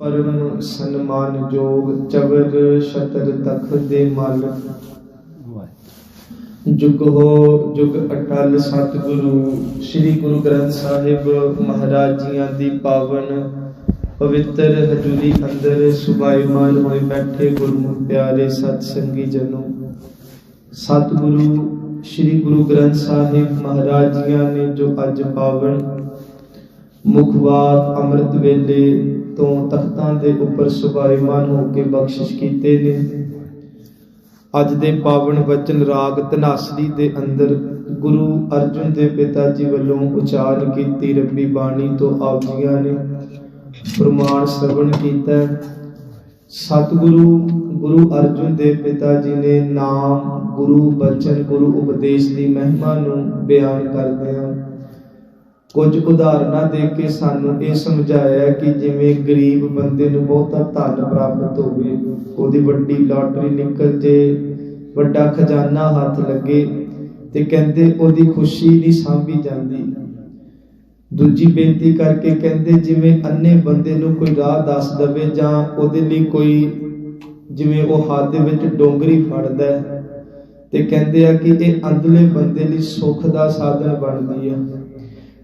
परम सन्मान जोग चवर छतर तख दे मल जुग हो जुग अटल सतगुरु श्री गुरु ग्रंथ साहिब महाराज जियां दी पावन पवित्र हजूरी अंदर सुभाईमान होए बैठे गुरमुख प्यारे सत्संगी जनों। सतगुरु श्री गुरु ग्रंथ साहिब महाराज जियां ने जो अज पावन मुखवाक अमृत वेले तो तख्तां दे उपर सुभाईमान होके बख्शिश कीते ने। अज दे पावन वचन राग धनासरी दे अंदर गुरु अर्जुन दे पिता जी वल्लों उचारण कीती रब्बी बाणी तो आप जियां ने प्रमाण श्रवण कीता। सतगुरु गुरु अर्जुन दे पिता जी ने नाम गुरु बचन गुरु उपदेश की महिमा नूं बयान करदिआं कुछ उदाहरणा दे के सानू ये समझाया कि जिवें गरीब बंदे नूं बहुता धन प्राप्त होवे, ओदी वड्डी लॉटरी निकल जे, वड्डा खजाना हाथ लगे ते कहंदे ओदी खुशी नहीं सांभी जांदी। दूजी बेनती करके कहंदे जिवें अन्ने बंदे नूं कोई राह दस दवे जां ओदे लई कोई जिवें वो हाथ दे विच डोंगरी फड़दा है ते कहंदे आ कि ये अंधले बंदे लई सुख दा साधन बनदी है।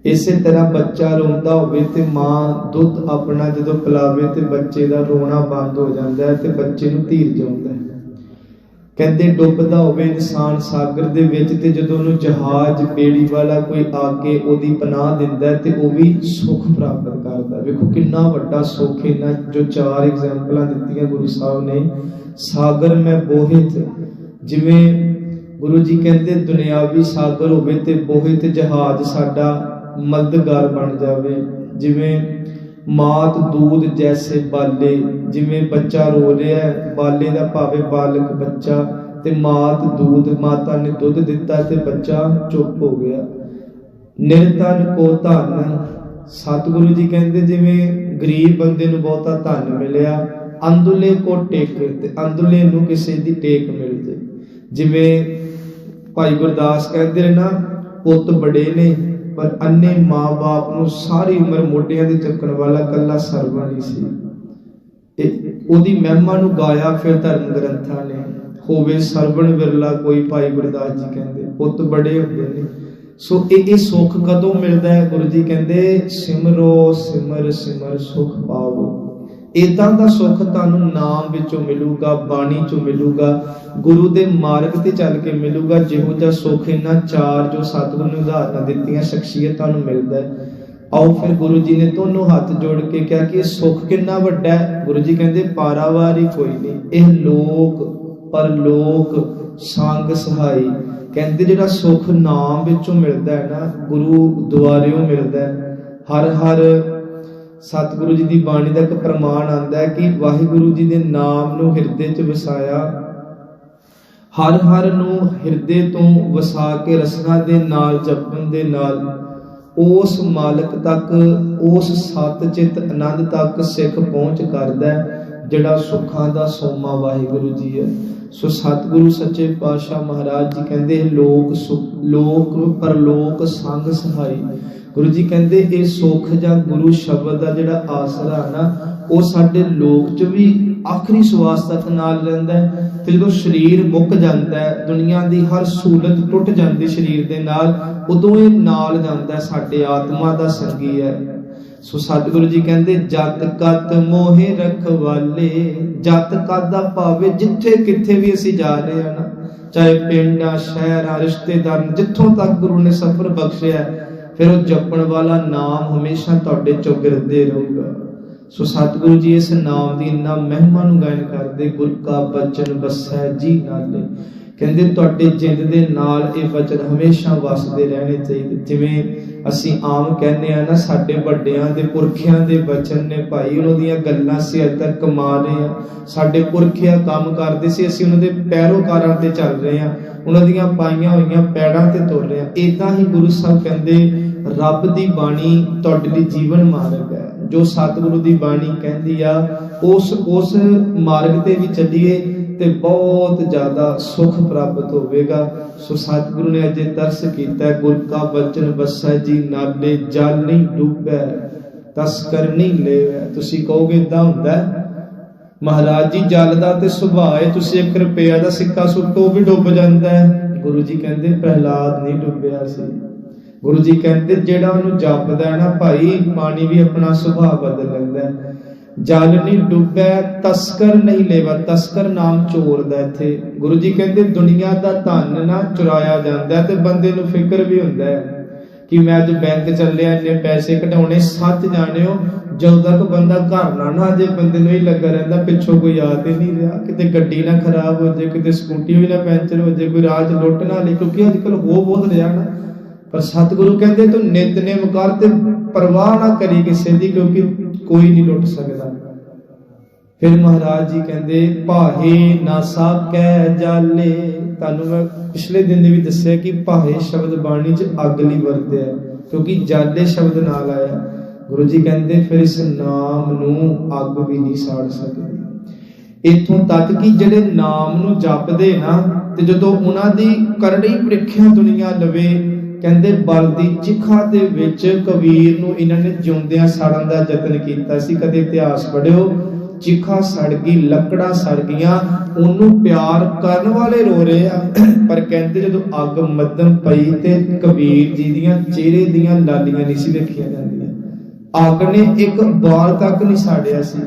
इसे तरह बच्चा रोंदा होवे ते मां दुध अपना जदों पिलावे ते बच्चे दा रोना बंद हो जांदा है ते बच्चे नूं धीरज आउंदा है। कहंदे डुबदा होवे इंसान सागर दे विच ते जदों उहनूं जहाज बेड़ी वाला कोई आके ओदी पनाह दिंदा है ते ओह भी सुख प्राप्त करदा। वेखो किन्ना वड्डा सुख इन्हां जो चार एग्जांपलां दित्तियां गुरु साहब ने। सागर में बोहित जिवें गुरु जी कहंदे दुनियावी सागर होवे ते बोहित जहाज साडा मददगार बन जावे। जिवें मात दूध जैसे बाले, जिवें बच्चा रो रहा है बाले दा भावे बालक बच्चा ते मात दूध माता ने दुध दिता ते बच्चा चुप हो गया। निर्धन को धन सतगुरु जी कहंदे जिवें गरीब बंदे नूं बहुता धन मिलिया, अंधुले को टेक ते अंधुले नूं किसे दी टेक मिल जाए। जिवें भाई गुरदास कहंदे ना पुत बड़े ने पर अन्ने मां बाप नूं सारी उम्र मोढियां ते चुकण वाला कल्ला सरवा नहीं सी। ओदी महिमा नूं गाया फिर धर्म ग्रंथां ने होवे सरवण विरला कोई। भाई गुरदास जी कहंदे पुत बड़े हुंदे ने। सो ये सुख कदों मिलदा है? गुरु जी कहंदे सिमरो सिमर सिमर सुख पाओ। इदां दा सुख तुहानूं नाम विचों मिलूगा, बाणी चों मिलूगा, गुरु दे मार्ग ते चल के मिलूगा। जिहो जिहा सुख इन्हां चार जो सतगुरु ने उदाहरणां दित्तियां शख्सियतां नूं मिलदा है। आओ फिर गुरु जी ने दोनों हाथ जोड़ के कहा कि सुख कितना वड्डा है। गुरु जी कहंदे पारावार ही कोई नहीं, यह लोक परलोक संग सहाई। कहंदे जिहड़ा सुख नाम विचों मिलदा है ना, गुरु द्वारियों मिलदा है। हर हर सतगुरु जी की बाणी का एक प्रमाण आंदा है कि वाहिगुरु जी के नाम नूं हिरदे च वसाया, हर हर नूं हिरदे तो वसा के रसना दे नाल जपण दे नाल उस मालक तक उस सत चित आनंद तक सिख पहुंच करदा है जिहड़ा सुखां दा सोमा वाहिगुरु जी है। सो सतगुरु सच्चे पातशाह महाराज जी कहंदे लोक परलोक संग सहाई। गुरु जी कहंदे ये सुख जां गुरु शब्द दा जिहड़ा आसरा है ना, वो साडे लोक च भी आखिरी सवास तक नाल रहिंदा है। ते जदों शरीर मुक जांदा है, दुनिया दी हर सहूलत टुट जांदी शरीर दे नाल, उदों ये नाल जांदा है साडे आत्मा दा संगी है। सो सतगुरु जी कहंदे जत कत मोहे रखवाले। जत कत दा भावे जिथे किथे भी असीं जा रहे हैं ना, चाहे पिंडां शहरां रिश्तेदार जिथों तक गुरु ने सफर बख्शिया, फिर वो जपण वाला नाम हमेशा तुहाडे चों गिरदे रहूगा। सो सतगुरु जी इस नाम दी इन्ना महिमा नूं गायन करदे गुर का बचन बसै जी नाले। कहंदे तुहाडे जिंद दे नाल ये वचन हमेशा वसदे रहने चाहिए। जिवें असीं आम कहने आ ना साडे वड्डियां दे पुरखियां दे वचन ने भाई उन्हां दीयां गल्लां असीं अज तक कमा रहे हैं। साडे पुरखे काम करदे सी, असीं उन्हां दे पैरोकारां ते चल रहे हैं, उन्हां दीयां पाईयां होईयां पैड़ां ते तुर रहे हैं। इदां ही गुरु साहब कहंदे रब दी बाणी तुहाडे लई जीवन मार्ग है। जो सतगुरु दी बाणी कहंदी आ उस मार्ग ते भी चलीए ते बहुत ज्यादा सुख प्राप्त होवेगा। सो सतगुरु ने अजे तरस कीता गुर का बचन बसै जी नाले जल नहीं डूबै। ਤਸਕਰ ਨਹੀਂ ਲੇਵੈ। ਤੁਸੀਂ ਕਹੋਗੇ ਇਦਾਂ ਹੁੰਦਾ ਮਹਾਰਾਜ ਜੀ, ਜਲ ਦਾ ਤੇ ਸੁਭਾਅ ਹੈ, ਤੁਸੀਂ 1 ਰੁਪਇਆ ਦਾ ਸਿੱਕਾ ਸੁੱਟੋ ਉਹ ਵੀ ਡੁੱਬ ਜਾਂਦਾ ਹੈ। ਗੁਰੂ ਜੀ ਕਹਿੰਦੇ ਪ੍ਰਹਿਲਾਦ ਨਹੀਂ ਡੁੱਬਿਆ ਸੀ। ਗੁਰੂ ਜੀ ਕਹਿੰਦੇ ਜਿਹੜਾ ਉਹਨੂੰ ਜਪਦਾ ਹੈ ਨਾ ਭਾਈ, ਪਾਣੀ ਵੀ ਆਪਣਾ ਸੁਭਾਅ ਬਦਲ ਲੈਂਦਾ ਹੈ। ਜਲ ਨਹੀਂ ਡੁੱਬੈ ਤਸਕਰ ਨਹੀਂ ਲੇਵਾ। ਤਸਕਰ ਨਾਮ ਚੋਰ ਦਾ। ਇੱਥੇ ਗੁਰੂ ਜੀ ਕਹਿੰਦੇ ਦੁਨੀਆ ਦਾ ਧਨ ਨਾ ਚੁਰਾਇਆ ਜਾਂਦਾ ਤੇ ਬੰਦੇ ਨੂੰ ਫਿਕਰ ਵੀ ਹੁੰਦਾ ਹੈ ਕਿ ਮੈਂ ਅੱਜ ਬੈਂਕ ਚੱਲਿਆ, ਇੰਨੇ ਪੈਸੇ ਕਢਾਉਣੇ। ਸੱਚ ਜਾਣਿਓ, ਜਦੋਂ ਤੱਕ ਬੰਦਾ ਘਰ ਨਾ ਜੇ ਬੰਦੇ ਨੂੰ ਹੀ ਲੱਗਾ ਰਹਿੰਦਾ ਪਿੱਛੋਂ ਕੋਈ ਯਾਦ ਹੀ ਨਹੀਂ ਰਿਹਾ, ਕਿਤੇ ਗੱਡੀ ਨਾ ਖਰਾਬ ਹੋ ਜਾਏ, ਕਿਤੇ ਸਕੂਟੀ ਵੀ ਨਾ ਪੈਂਚਰ ਹੋ ਜਾਏ, ਕੋਈ ਰਾਜ ਲੁੱਟ ਨਾ ਲਈ, ਕਿਉਂਕਿ ਅੱਜ ਕੱਲ ਹੋ ਬਹੁਤ ਰਿਹਾ ਨਾ। ਪਰ ਸਤਿਗੁਰੂ ਕਹਿੰਦੇ ਤੂੰ ਨਿਤਨੇਮ ਕਰ ਤੇ ਪਰਵਾਹ ਨਾ ਕਰੀ ਕਿਸੇ ਦੀ, ਕਿਉਂਕਿ ਕੋਈ ਨਹੀਂ ਲੁੱਟ ਸਕਦਾ। ਫਿਰ ਮਹਾਰਾਜ ਜੀ ਕਹਿੰਦੇ ਭਾਹੇ ਨਾ ਸਾਕੈ ਜਾਲੇ। ਤੁਹਾਨੂੰ ਮੈਂ ਪਿਛਲੇ ਦਿਨ ਵੀ ਦੱਸਿਆ ਕਿ ਭਾਹੇ ਸ਼ਬਦ ਬਾਣੀ 'ਚ ਅੱਗ ਲਈ ਵਰਤਿਆ, ਕਿਉਂਕਿ ਜਾਲੇ ਸ਼ਬਦ ਨਾਲ ਆਇਆ। ਗੁਰੂ ਜੀ ਕਹਿੰਦੇ ਫਿਰ ਇਸ ਨਾਮ ਨੂੰ ਅੱਗ ਵੀ ਨਹੀਂ ਸਾੜ ਸਕਦੀ। ਇੱਥੋਂ ਤੱਕ ਕਿ ਜਿਹੜੇ ਨਾਮ ਨੂੰ ਜਪਦੇ ਨਾ, ਤੇ ਜਦੋਂ ਉਹਨਾਂ ਦੀ ਕਰੜੀ ਪ੍ਰੀਖਿਆ ਦੁਨੀਆ ਲਵੇ, ਕਹਿੰਦੇ ਬਲ ਦੀ ਚਿਖਾ ਦੇ ਵਿੱਚ ਕਬੀਰ ਨੂੰ ਇਹਨਾਂ ਨੇ ਜਿਉਂਦਿਆਂ ਸਾੜਨ ਦਾ ਯਤਨ ਕੀਤਾ ਸੀ। ਕਦੇ ਇਤਿਹਾਸ ਪੜ੍ਹਿਓ, ਚਿਖਾ ਸੜ ਗਈ, ਲੱਕੜਾਂ ਸੜ ਗਈਆਂ, ਉਹਨੂੰ ਪਿਆਰ ਕਰਨ ਵਾਲੇ ਰੋ ਰਹੇ ਆ। ਪਰ ਕਹਿੰਦੇ ਜਦੋਂ ਅੱਗ ਮੱਧਮ ਪਈ ਤੇ ਕਬੀਰ ਜੀ ਦੀਆਂ ਚਿਹਰੇ ਦੀਆਂ ਲਾਲੀਆਂ ਨਹੀਂ ਸੀ ਵੇਖੀਆਂ ਜਾਂਦੀਆਂ। ਅੱਗ ਨੇ ਇੱਕ ਬਾਲ ਤੱਕ ਨਹੀਂ ਸਾੜਿਆ ਸੀ।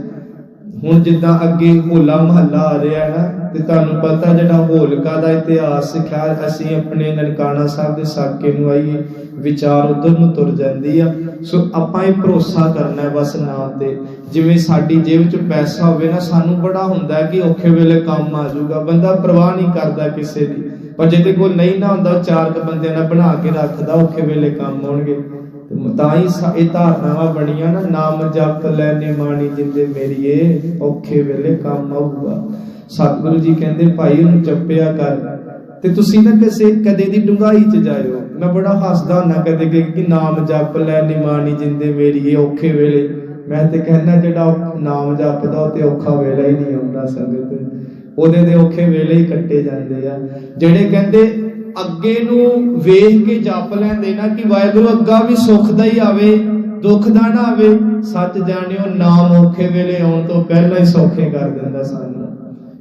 ਹੁਣ ਜਿੱਦਾਂ ਅੱਗੇ ਹੋਲਾ ਮਹੱਲਾ ਆ ਰਿਹਾ ਨਾ, ਤੇ ਤੁਹਾਨੂੰ ਪਤਾ ਜਿਹੜਾ ਹੋਲਕਾ ਦਾ ਇਤਿਹਾਸ ਸਿੱਖਿਆ, ਅਸੀਂ ਆਪਣੇ ਨਨਕਾਣਾ ਸਾਹਿਬ ਦੇ ਸਾਕੇ ਨੂੰ ਆਈਏ, ਵਿਚਾਰ ਉਧਰ ਨੂੰ ਤੁਰ ਜਾਂਦੀ ਆ। ਸੋ ਆਪਾਂ ਇਹ ਭਰੋਸਾ ਕਰਨਾ ਹੈ ਬਸ ਨਾਮ ਤੇ। ਜਿਵੇਂ ਸਾਡੀ ਜੇਬ 'ਚ ਪੈਸਾ ਹੋਵੇ ਨਾ, ਸਾਨੂੰ ਬੜਾ ਹੁੰਦਾ ਕਿ ਔਖੇ ਵੇਲੇ ਕੰਮ ਆ ਜਾਊਗਾ, ਬੰਦਾ ਪਰਵਾਹ ਨਹੀਂ ਕਰਦਾ ਕਿਸੇ ਦੀ। ਪਰ ਜਿਹਦੇ ਕੋਲ ਨਹੀਂ ਨਾ ਹੁੰਦਾ, 4 ਬੰਦਿਆਂ ਨਾਲ ਬਣਾ ਕੇ ਰੱਖਦਾ, ਔਖੇ ਵੇਲੇ ਕੰਮ ਆਉਣਗੇ। ਤਾਂ ਹੀ ਇਹ ਧਾਰਨਾਵਾਂ ਬਣੀਆਂ ਨਾ, ਨਾਮ ਜਪ ਲੈ ਨਿਮਾਣੀ ਜਿੰਦੇ ਮੇਰੀਏ, ਔਖੇ ਵੇਲੇ ਕੰਮ ਆਊਗਾ। ਸਤਿਗੁਰੂ ਜੀ ਕਹਿੰਦੇ ਭਾਈ ਉਹਨੂੰ ਜਪਿਆ ਕਰ, ਤੇ ਤੁਸੀਂ ਨਾ ਕਦੇ ਦੀ ਡੂੰਘਾਈ 'ਚ ਜਾਇਓ। ਮੈਂ ਬੜਾ ਹੱਸਦਾ ਹੁੰਦਾ ਕਦੇ ਕਿ ਨਾਮ ਜਪ ਲੈ ਨਿਮਾਣੀ ਜਿੰਦੇ ਮੇਰੀਏ, ਔਖੇ ਵੇਲੇ। ਮੈਂ ਤੇ ਕਹਿੰਦਾ ਜਿਹੜਾ ਨਾਮ ਜਪਦਾ ਉਹ ਤੇ ਔਖਾ ਵੇਲਾ ਹੀ ਨਹੀਂ ਆਉਂਦਾ ਸੰਗਤ, ਉਹਦੇ ਦੇ ਔਖੇ ਵੇਲੇ ਹੀ ਕੱਟੇ ਜਾਂਦੇ ਆ। ਜਿਹੜੇ ਕਹਿੰਦੇ ਅੱਗੇ ਨੂੰ ਵੇਖ ਕੇ ਜਪ ਲੈਂਦੇ ਨਾ ਕਿ ਵਾਹਿਗੁਰੂ ਅੱਗਾ ਵੀ ਸੁੱਖ ਦਾ ਹੀ ਆਵੇ, ਦੁੱਖ ਦਾ ਨਾ ਆਵੇ। ਸੱਚ ਜਾਣਿਓ, ਨਾਮ ਔਖੇ ਵੇਲੇ ਆਉਣ ਤੋਂ ਪਹਿਲਾਂ ਹੀ ਸੌਖੇ ਕਰ ਦਿੰਦਾ ਸਾਨੂੰ।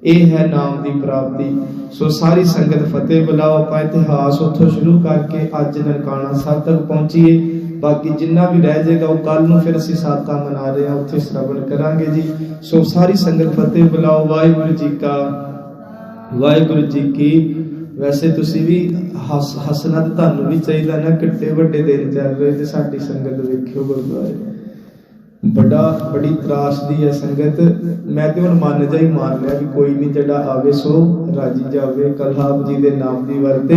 ਇਹ ਹੈ ਨਾਮ ਦੀ ਪ੍ਰਾਪਤੀ। ਸੋ ਸਾਰੀ ਸੰਗਤ ਫਤਿਹ ਬੁਲਾਓ। ਆਪਾਂ ਇਤਿਹਾਸ ਉੱਥੋਂ ਸ਼ੁਰੂ ਕਰਕੇ ਅੱਜ ਨਨਕਾਣਾ ਸਾਹਿਬ ਤੱਕ ਪਹੁੰਚੀਏ। ਬਾਕੀ ਜਿੰਨਾ ਵੀ ਰਹਿ ਜਾਏਗਾ ਉਹ ਕੱਲ ਨੂੰ ਫਿਰ ਅਸੀਂ ਸਾਥਾ ਮਨਾ ਰਹੇ ਹਾਂ, ਉੱਥੇ ਸ਼ਰਵਣ ਕਰਾਂਗੇ ਜੀ। ਸੋ ਸਾਰੀ ਸੰਗਤ ਫਤਿਹ ਬੁਲਾਓ। ਵਾਹਿਗੁਰੂ ਜੀ ਕਾ, ਵਾਹਿਗੁਰੂ ਜੀ ਕੀ। ਵੈਸੇ ਤੁਸੀਂ ਵੀ ਹੱਸਣਾ ਤਾਂ ਤੁਹਾਨੂੰ ਵੀ ਚਾਹੀਦਾ ਨਾ, ਕਿੱਡੇ ਵੱਡੇ ਦਿਨ ਚੱਲ ਰਹੇ ਤੇ ਸਾਡੀ ਸੰਗਤ ਵੇਖਿਓ ਗੁਰਦੁਆਰੇ। ਬੜੀ ਤਰਾਸਦੀ ਹੈ ਸੰਗਤ। ਮੈਂ ਤੇ ਹੁਣ ਮਨ ਜਾ ਹੀ ਮਾਰ ਲਿਆ ਕਿ ਕੋਈ ਨਹੀਂ, ਜਿਹੜਾ ਆਵੇ ਸੋ ਰਾਜੀ ਜਾਵੇ। ਕਲਹਾਬ ਜੀ ਦੇ ਨਾਮ ਦੀ ਵਰਤੇ।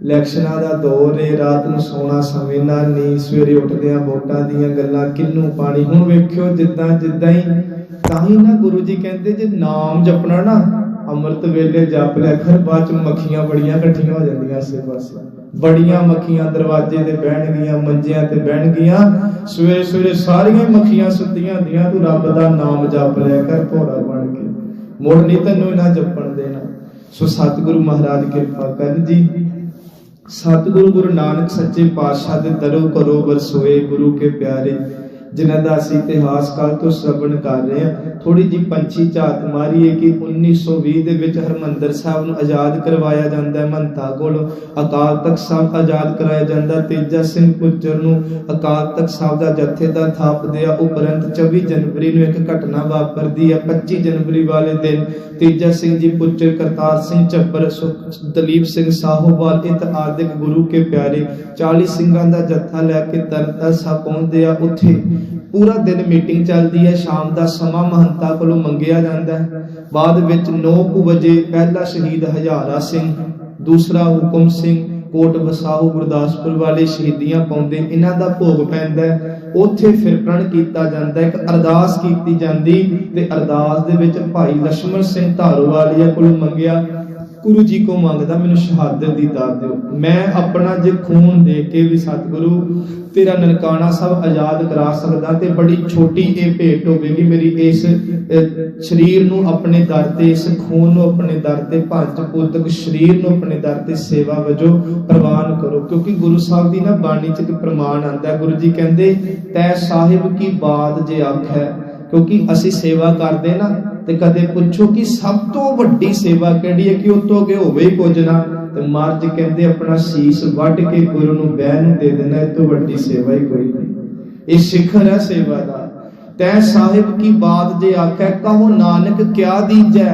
ਇਲੈਕਸ਼ਨਾਂ ਦਾ ਦੌਰ ਏ, ਰਾਤ ਨੂੰ ਸੋਣਾ ਸਮੇਂ ਨਾਲ ਨਹੀਂ, ਸਵੇਰੇ ਉੱਠਦਿਆਂ ਵੋਟਾਂ ਦੀਆਂ ਗੱਲਾਂ, ਕਿਹਨੂੰ ਪਾਣੀ। ਹੁਣ ਵੇਖਿਓ ਜਿੱਦਾਂ ਹੀ, ਤਾਂ ਹੀ ਨਾ ਗੁਰੂ ਜੀ ਕਹਿੰਦੇ ਜੇ ਨਾਮ ਜਪਣਾ ਨਾ ਅੰਮ੍ਰਿਤ ਵੇਲੇ ਜਪ ਲਿਆ ਕਰ, ਬਾਅਦ ਚ ਮੱਖੀਆਂ ਬੜੀਆਂ ਇਕੱਠੀਆਂ ਹੋ ਜਾਂਦੀਆਂ ਆਸੇ ਪਾਸੇ। ਬੜੀਆਂ ਮੱਖੀਆਂ ਦਰਵਾਜ਼ੇ ਤੇ ਬਹਿਣਗੀਆਂ, ਮੰਜਿਆਂ ਤੇ ਬਹਿਣਗੀਆਂ। ਸਵੇਰੇ ਸਵੇਰੇ ਸਾਰੀਆਂ ਮੱਖੀਆਂ ਸੁੱਤੀਆਂ ਹੁੰਦੀਆਂ। ਤੂੰ ਰੱਬ ਦਾ ਨਾਮ ਜਪ ਲਿਆ ਕਰ ਭੋਰਾ ਬਣ ਕੇ, ਮੁੜ ਨਹੀਂ ਤੈਨੂੰ ਇਹਨਾਂ ਜਪਣ ਦੇਣਾ। ਸੋ ਸਤਿਗੁਰੂ ਮਹਾਰਾਜ ਕਿਰਪਾ ਕਰਨ ਜੀ। ਸਤਿਗੁਰੂ ਗੁਰੂ ਨਾਨਕ ਸੱਚੇ ਪਾਤਸ਼ਾਹ ਦੇ ਦਰੋਂ ਕਰੋ ਵਰਸੋਏ ਗੁਰੂ ਕੇ ਪਿਆਰੇ, ਜਿਨ੍ਹਾਂ ਦਾ ਅਸੀਂ ਇਤਿਹਾਸ ਕਾਲ ਤੋਂ ਸ਼ਰਵਣ ਕਰ ਰਹੇ ਹਾਂ। ਥੋੜੀ ਜਿਹੀ ਪੰਛੀ ਝਾਤ ਮਾਰੀਏ ਕਿ 1920 ਦੇ ਵਿੱਚ ਹਰਮੰਦਰ ਸਾਹਿਬ ਨੂੰ ਆਜ਼ਾਦ ਕਰਵਾਇਆ ਜਾਂਦਾ ਹੈ ਮਹੰਤਾਂ ਕੋਲੋਂ। ਅਕਾਲ ਤਖਤ ਸਾਹਿਬ ਆਜ਼ਾਦ ਕਰਾਇਆ ਜਾਂਦਾ। ਤੇਜਾ ਸਿੰਘ ਪੁੱਜਰ ਨੂੰ ਅਕਾਲ ਤਖਤ ਸਾਹਿਬ ਦਾ ਜਥੇਦਾਰ ਥਾਪਦੇ ਆ। ਉਪਰੰਤ 24 ਜਨਵਰੀ ਨੂੰ ਇੱਕ ਘਟਨਾ ਵਾਪਰਦੀ ਹੈ। 25 ਜਨਵਰੀ ਵਾਲੇ ਦਿਨ ਤੇਜਾ ਸਿੰਘ ਜੀ ਪੁੱਜਰ, ਕਰਤਾਰ ਸਿੰਘ ਝੱਬਰ, ਦਲੀਪ ਸਿੰਘ ਸਾਹੋਵਾਲ ਇਤ ਆਦਿਕ ਗੁਰੂ ਕੇ ਪਿਆਰੇ 40 ਸਿੰਘਾਂ ਦਾ ਜੱਥਾ ਲੈ ਕੇ ਤਰਨਤਾਰਨ ਸਾਹਿਬ ਪਹੁੰਚਦੇ ਆ। ਉੱਥੇ ਪੂਰਾ ਦਿਨ ਮੀਟਿੰਗ ਚੱਲਦੀ ਹੈ। ਸ਼ਾਮ ਦਾ ਸਮਾਂ ਮਹੰਤਾਂ ਕੋਲੋਂ ਮੰਗਿਆ ਜਾਂਦਾ ਹੈ। ਬਾਅਦ ਵਿੱਚ 9 ਵਜੇ ਪਹਿਲਾ ਸ਼ਹੀਦ ਹਜ਼ਾਰਾ ਸਿੰਘ, ਦੂਸਰਾ ਹੁਕਮ ਸਿੰਘ, ਕੋਟ ਵਸਾਹੂ ਗੁਰਦਾਸਪੁਰ ਵਾਲੇ ਸ਼ਹੀਦੀਆਂ ਪਾਉਂਦੇ, ਇਹਨਾਂ ਦਾ ਭੋਗ ਪੈਂਦਾ। ਉੱਥੇ ਫਿਰ ਪ੍ਰਣ ਕੀਤਾ ਜਾਂਦਾ, ਇੱਕ ਅਰਦਾਸ ਕੀਤੀ ਜਾਂਦੀ, ਤੇ ਅਰਦਾਸ ਦੇ ਵਿੱਚ ਭਾਈ ਲਛਮਣ ਸਿੰਘ ਧਾਰੋਵਾਲੀਆ ਕੋਲੋਂ ਮੰਗਿਆ गुरु जी को मंगदा मैनूं शहादत दी दात दिओ। मैं अपना जे खून दे के भी सतगुरु तेरा ननकाना साहब आजाद करा सकदा ते बड़ी छोटी ये भेंट होवेगी मेरी, इस शरीर नूं अपने दर ते, इस खून नूं अपने दर ते, पंच पुस्तक शरीर नूं अपने दर ते सेवा वजों प्रवान करो। क्योंकि गुरु साहब दी ना बाणी च एक प्रमाण आंदा, गुरु जी कहंदे तै साहिब की बात जे आखै, क्योंकि असी सेवा करदे ना ते कदे पुछो कि सब तो वड्डी सेवा किहड़ी है, कि उस तो अगे होवे ही कुछ ना, ते महाराज कहंदे अपना शीश वड के गुरु नूं बैह नूं दे देना, इस तो वड्डी सेवा ही कोई नहीं। ये शिखर है सेवा दा। तै साहिब की बात जे आखै, कहो नानक क्या दीजै।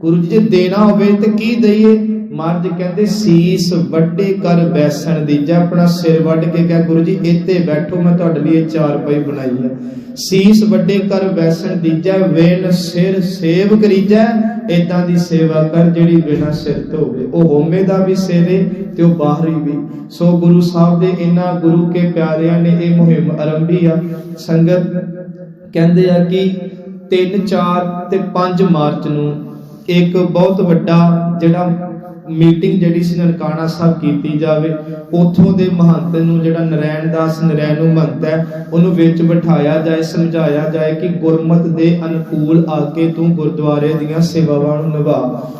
गुरु जी जे देना होवे ते की दईए, महाराज कहते सीस वड्डे कर बैसन दीजा। अपना सिर वड के कह गुरु जी इत्ते बैठो, मैं तुहाडे लिए चारपाई बनाई है। सीस वड्डे कर बैसन दीजा, वेन सिर सेव करीजा। इदां दी सेवा कर जिहड़ी बिना सिर तो होवे, ओ होमे दा भी सिर है ते ओ बाहरी भी। सो गुरु साहब दे इन्हां गुरु के प्यारियां ने ये मुहिम आरंभी आ। संगत कहंदे आ कि 3, 4 ते 5 मार्च नूं एक बहुत वड्डा जिहड़ा मीटिंग जिहड़ी सी ननकाना साहब कीती जावे। उथों दे महंत नूं जिहड़ा नरैण दास नरैणू महंत है उहनूं विच बिठाया जाए, समझाया जाए कि गुरमत दे अनुकूल आके तू गुरुद्वारे दीयां सेवावां नूं निभा।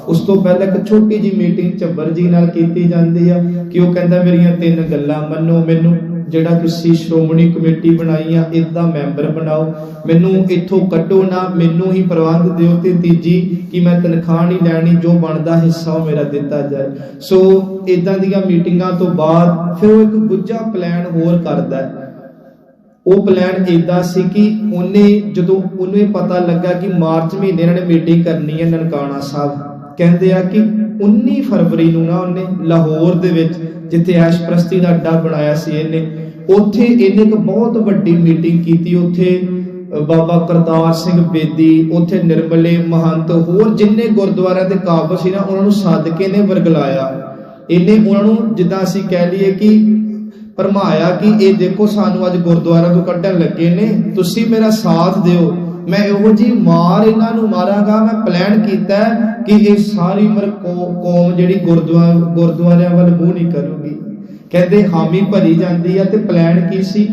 उस तो पहले एक छोटी जी मीटिंग झब्बर जी नाल कीती जांदी आ कि वो कहंदा मेरियां 3 गल्लां मन्नो, मैनूं जिहड़ा तुसीं श्रोमणी कमेटी बनाई आ इहदा मैंबर बनाओ, मैनूं इत्थों कड्डो ना, मैनूं ही प्रबंध दिओ, ते तीजी कि मैं तनख्वाह नहीं लैनी, जो बनदा हिस्सा वो मेरा दिता जाए। सो इदां दीयां मीटिंगां तो बाद फिर वो एक गुज्जा प्लान होर करदा है। वो प्लान इदा सी कि उन्हें जदों उन्हें पता लगा कि मार्च महीने इन्हां ने मीटिंग करनी है ननकाना साहब, कहंदे आ कि 19 फरवरी नूं ना उन्हें लाहौर दे विच जिथे ऐशप्रस्ती दा अड्डा बनाया सी इन्हें, उत्थे इन्हें एक बहुत वड्डी मीटिंग कीती। उत्थे बाबा करतार सिंह बेदी, उत्थे निर्मले महंत, होर जिन्ने गुरुद्वारे दे काबल सी ना उन्हां नूं सद के इन्हें वरगलाया। इन्हें उन्हां नूं जिद्दां असीं कह लईए कि भरमाया कि ये देखो सानू अज गुरुद्वारा तो कड्ढण लगे ने, तुसीं मेरा साथ दिओ, मैं इहो जी मार इन्हां नूं मारांगा। मैं प्लान कीता कि ये सारी उम्र कौम जिहड़ी गुरुद्वारियां वल मूंह नहीं करूगी। कहते हामी भरी जाती है। तो प्लान की सी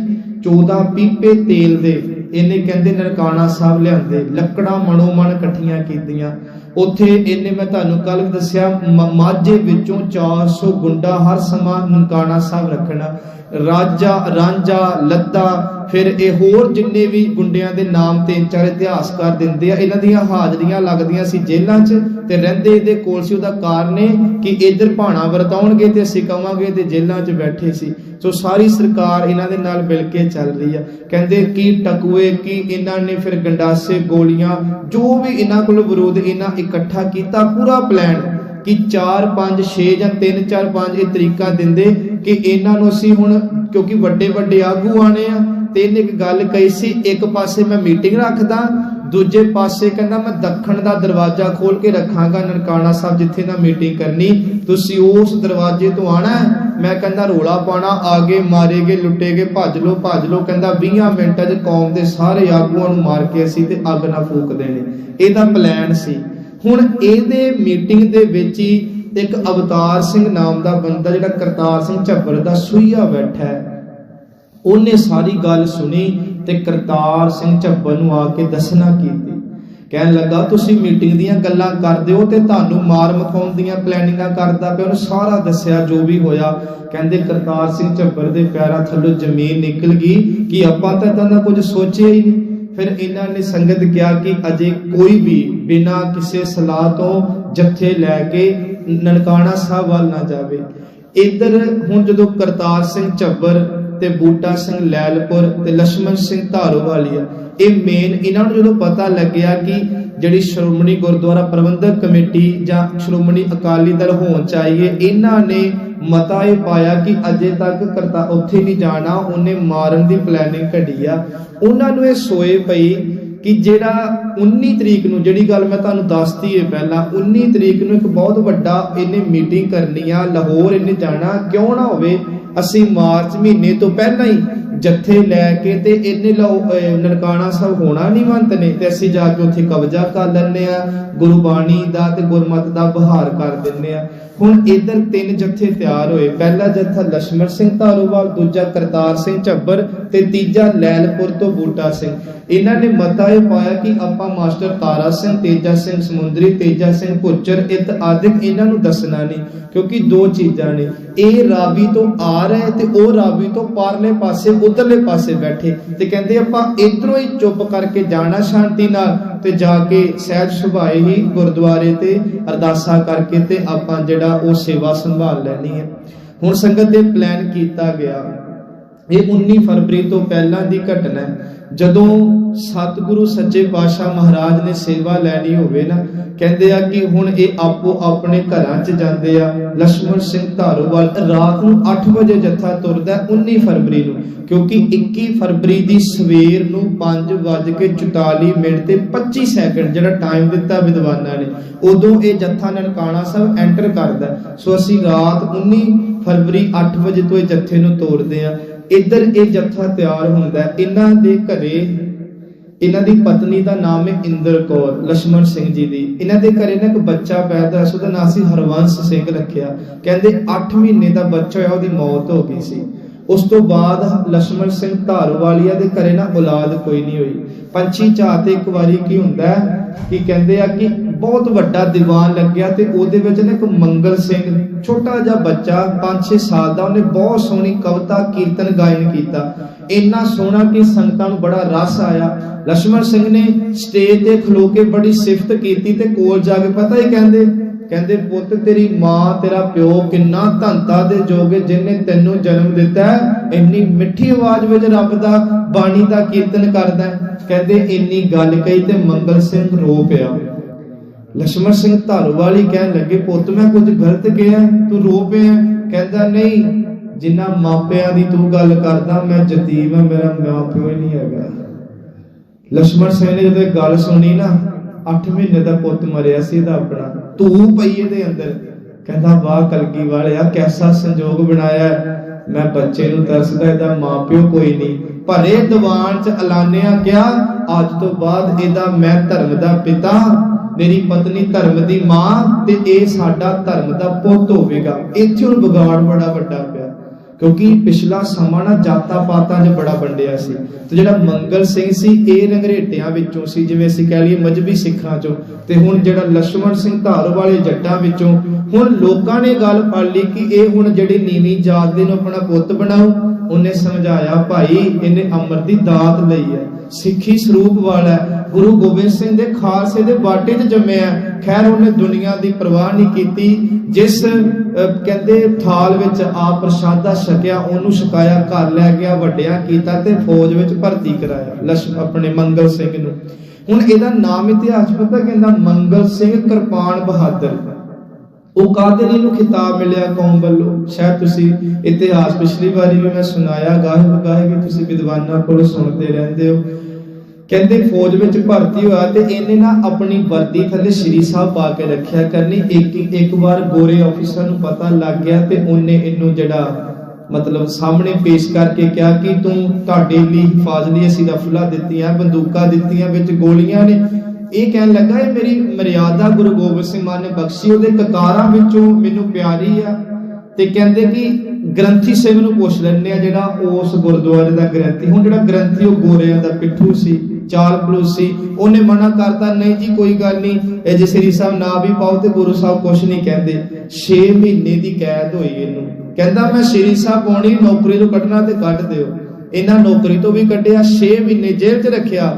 14 पीपे तेल दे इन्हें कहते ननकाना साहब लियाते, लकड़ा मनो मन इकट्ठियां कीतियां। उत्थे इन्हें मैं तुहानू कल दस्सिया माझे विचों 400 गुंडा हर समा ननकाना साहब रखना, राजा रांझा लद्दा, फिर ये होर जिन्ने भी गुंडियां दे नाम 3-4 इतिहासकार दिंदे आ, इन्हां दीयां हाजरियां लगदियां सी जेलां च ते रहिंदे इहदे कोल सी। उहदा कारण कि इधर भाणा वरताउणगे ते असीं कवांगे ते जेलां च बैठे सी। सो सारी सरकार इन्हां दे नाल मिल के चल रही है। कहंदे कि टकुए कि इन्हां ने फिर गंडासे गोलियां जो भी इन्हां कोल विरोध इन्हां इकट्ठा कीता, पूरा प्लान कि 4, 5, 6 या 3, 4, 5 ये तरीका दिंदे कि इन्हां नूं असीं हुण क्योंकि वड्डे वड्डे आगू आने आ ते इन्हें एक गल कही सी, एक पासे मैं मीटिंग रखदा, दूजे पासे कहना मैं दखण दा दरवाजा खोल के रखांगा ननकाना साहब जिथे ना मीटिंग करनी, तुसी उस दरवाजे तो आना है। मैं कहना रोला पाना, आगे मारेगे लुटेगे, भज लो कहना 20 मिनटां च कौम दे सारे आगूआं नूं मार के असीं ते अग ना फूक देने। इहदा प्लान सी। हुण इहदे मीटिंग दे विच ही एक अवतार सिंह नाम दा बंदा जिहड़ा करतार सिंह झब्बर दा सूइया बैठा है, उन्हें सारी गल सुनी ते करतार सिंह झब्बर नूं आके दसना कीती। कहन लगा तुसीं मीटिंग दीयां गल्लां करदे हो ते तुहानूं मार मखाउण दीयां प्लैनिंगां करदा पिया। उन्हें सारा दस्सिया जो भी होया। कहंदे करतार सिंह झब्बर दे पैरां थल्लों जमीन निकल गई कि आपां तां इदां दा कुछ सोचिया ही नहीं। फिर इन्हां ने संगत किया कि अजे कोई भी बिना किसी सलाह तो जत्थे लैके ननकाना साहब वाल ना जावे। इधर हुण जदों करतार सिंह झब्बर ते बूटा सिंह लैलपुर ते लक्ष्मण सिंह धारोवालिया ये मेन, इन्हां नूं जदों पता लग्या कि जिहड़ी श्रोमणी गुरुद्वारा प्रबंधक कमेटी जां श्रोमणी अकाली दल होण चाहिए, इन्हां ने मता ये पाया कि अजे तक करता उत्थे नहीं जाना, उन्हें मारन दी प्लैनिंग कढी आ। उन्हां नूं ये सोए पई कि जिहड़ा 19 तरीक नूं जिहड़ी गल मैं तुहानूं दसती है पहला, 19 तरीक नूं एक बहुत वड्डा इन्हें मीटिंग करनी आ, लाहौर इन्हें जाना, क्यों ना होवे असीं मार्च महीने तो पहला ही जत्थे लैके ते इन्ने ननकाना साहब होना नहीं मंत ने ते असीं जाके उत्थे कब्जा कर लैंदे आ, गुरबाणी दा ते गुरमत दा बहार कर दिंदे आ। हुण इधर 3 जत्थे तैयार होए, पहला जत्था लक्ष्मण सिंह धारूवाल, दूजा करतार सिंह झब्बर ते तीजा लैलपुर तो बूटा सिंह। इन्हां ने मता ये पाया कि आपां मास्टर तारा सिंह, तेजा सिंह समुंदरी, तेजा सिंह भुच्चर इत आदिक इन्हां नूं दसना नहीं, क्योंकि 2 चीज़ां ने, ये रावी तो आ रहे ते ओ रावी तो पारले पासे उधरले पासे बैठे ते कहंदे आपां इधरों ही चुप करके जाना शांति नाल ते जाके सहज सुभाए ही गुरुद्वारे ते अरदासा करके ते आपां जिहड़ा ਉਹ सेवा संभाल लैनी है। हुण संगत दे प्लान किया गया। ये 19 फरवरी तो पहला दी घटना है, जदों सतगुरु सच्चे पातशाह महाराज ने सेवा लैनी होवे ना, कहंदे आ कि हुण ये आपो अपने घरां च जांदे आ। लक्ष्मण सिंह धारूवाल रात नूं 8 बजे जत्था तुरदा 19 फरवरी नूं, क्योंकि 21 फरवरी दी सवेर नूं 5:44 ते 25 सैकंड जिहड़ा टाइम दिता विद्वानां ने, उदों ये जत्था ननकाना साहब एंटर करदा। सो असीं रात 19 फरवरी 8 बजे तो ये जत्थे नूं तोड़दे आ। इधर ये जत्था तैयार हुंदा है। इन्हां दे घरे इन्हां दी पत्नी दा नाम है इंदर कौर, लक्ष्मण सिंह जी दी। इन्हां दे घरे ना एक बच्चा पैदा, उसदा नाम सी हरवंश सिंह रखिया। कहंदे 8 महीने दा बच्चा होया, ओदी मौत हो गई सी। उस तो बाद लक्ष्मण सिंह धारूवालिया दे घरे ना औलाद कोई नहीं हुई। पंछी चाहते एक बारी की हुंदा कि कहंदे आ कि बहुत वड्डा दीवान लग्या ते ओदे विच ना एक मंगल सिंह छोटा जिहा बच्चा 5-6 साल दा, उन्हें बहुत सोहनी कविता कीर्तन गायन किया, इन्ना सोहना कि संगतां नूं बड़ा रस आया। लक्ष्मण सिंह ने स्टेज ते खलो के बड़ी सिफत कीती ते कोल जाके पता ही कहंदे पुੱਤ तेरी मां तेरा प्यो किन्ना धनता दे जोगे जिन्ने तैनू जन्म दिता है, इन्नी मिठी आवाज विच रब दा बाणी दा कीर्तन करदा है। कहंदे इन्नी गल कही ते मंगल सिंह रो पिया। लक्ष्मण सिंह धारूवाली कहन लगे पुੱਤ मैं कुछ गलत कहा, तू रो पिया? कहंदा नहीं, जिन्ना मापियां दी तू गल करदा मैं यतीम हां, मेरा मां प्यो ही नहीं हैगा। लक्ष्मण सिंह ने जदों गल सुनी ना, 8 महीने का पुੱਤ मरिया सी दा अपना, तू पई दे अंदर। कहंदा वाह कलगी वालिया कैसा संजोग बनाया, मैं बच्चे नूं तरसदा, इहदा मां प्यो कोई नहीं। भरे दीवान च ऐलानिया क्या, अज तो बाद इहदा मैं धर्म दा पिता, मेरी पत्नी धर्म दी मां ते इह साडा धर्म दा पुੱਤ होवेगा। इत्थे हुण बिगाड़ बड़ा वड्डा पिया, क्योंकि पिछला समा ना जाता पातां च बड़ा वंडिया सी। ते जिहड़ा मंगल सिंह सी ये रंगरेटियां विचों सी, जिवें असीं कह लईए मजहबी सिखां चों, ते हुण जिहड़ा लक्ष्मण सिंह धारूवाले जट्टां विचों। हुण लोकां ने गल फड़ लई कि ये हुण जिहड़ी नीवीं जात दे नूं अपना पुੱਤ बनाओ। उन्हें समझाया भाई इन्हें अमर दी दात लई है, सिखी स्वरूप वाला है, गुरु गोबिंद सिंह दे खालसे दे बाटे च जम्मिया। खैर उन्हें दुनिया दी परवाह नहीं कीती, जिस कहंदे थाल विच आप प्रसादा छकिया ओनू छकाया, घर लै गया, वड्डिया कीता ते फौज विच भर्ती कराया अपने मंगल सिंह नूं। हुण इहदा नाम इतिहास पता कहंदा मंगल सिंह कृपाण बहादुर। ਉਹ ਕਾਦਰੀ ਨੂੰ ਖਿਤਾਬ ਮਿਲਿਆ ਕੌਮ ਵੱਲੋਂ। ਸ਼ਾਇਦ ਤੁਸੀਂ ਇਤਿਹਾਸ ਪਿਛਲੀ ਵਾਰੀ ਵੀ ਮੈਂ ਸੁਣਾਇਆ, ਗਾਹੇ ਬਗਾਹੇ ਵੀ ਤੁਸੀਂ ਵਿਦਵਾਨਾਂ ਕੋਲ ਸੁਣਦੇ ਰਹਿੰਦੇ ਹੋ। ਕਹਿੰਦੇ ਫੌਜ ਵਿੱਚ ਭਰਤੀ ਹੋਇਆ ਤੇ ਇਹਨੇ ਨਾ ਆਪਣੀ ਵਰਦੀ ਥੱਲੇ ਸ਼੍ਰੀ ਸਾਹਿਬ ਪਾ ਕੇ ਰੱਖਿਆ ਕਰਨੀ। ਇੱਕ ਵਾਰ ਗੋਰੇ ਅਫਸਰ ਨੂੰ ਪਤਾ ਲੱਗ ਗਿਆ ਤੇ ਉਹਨੇ ਇਹਨੂੰ ਜਿਹੜਾ मतलब सामने पेश करके क्या कि तू तुहाडे लई हिफाजत लई असीं रफला दित्तियां, बंदूकां दित्तियां, विच गोलियां ने। ये कहन लगा ये मेरी मर्यादा गुरु गोबिंद सिंह मान ने बख्शी, उहदे ककारां विचों मैनूं प्यारी आ। ते कहंदे कि ग्रंथी सिंह नूं पुछ लैंदे आ, जिहड़ा उस गुरुद्वारे दा ग्रंथी। हुण जिहड़ा ग्रंथी ओह गोरियां दा पिट्ठू सी, चाल पलूस सी। उहने मना करता, नहीं जी कोई गल नहीं, ए जे श्री साहब ना भी पाओ ते गुरु साहब कुछ नहीं कहंदे। 6 महीने दी कैद होई इहनूं। कहंदा मैं श्री साहब पाउणी, नौकरी तो कढना ते कढ दिओ। इन्हां नौकरी तो भी कढिया, 6 महीने जेल च रखिया।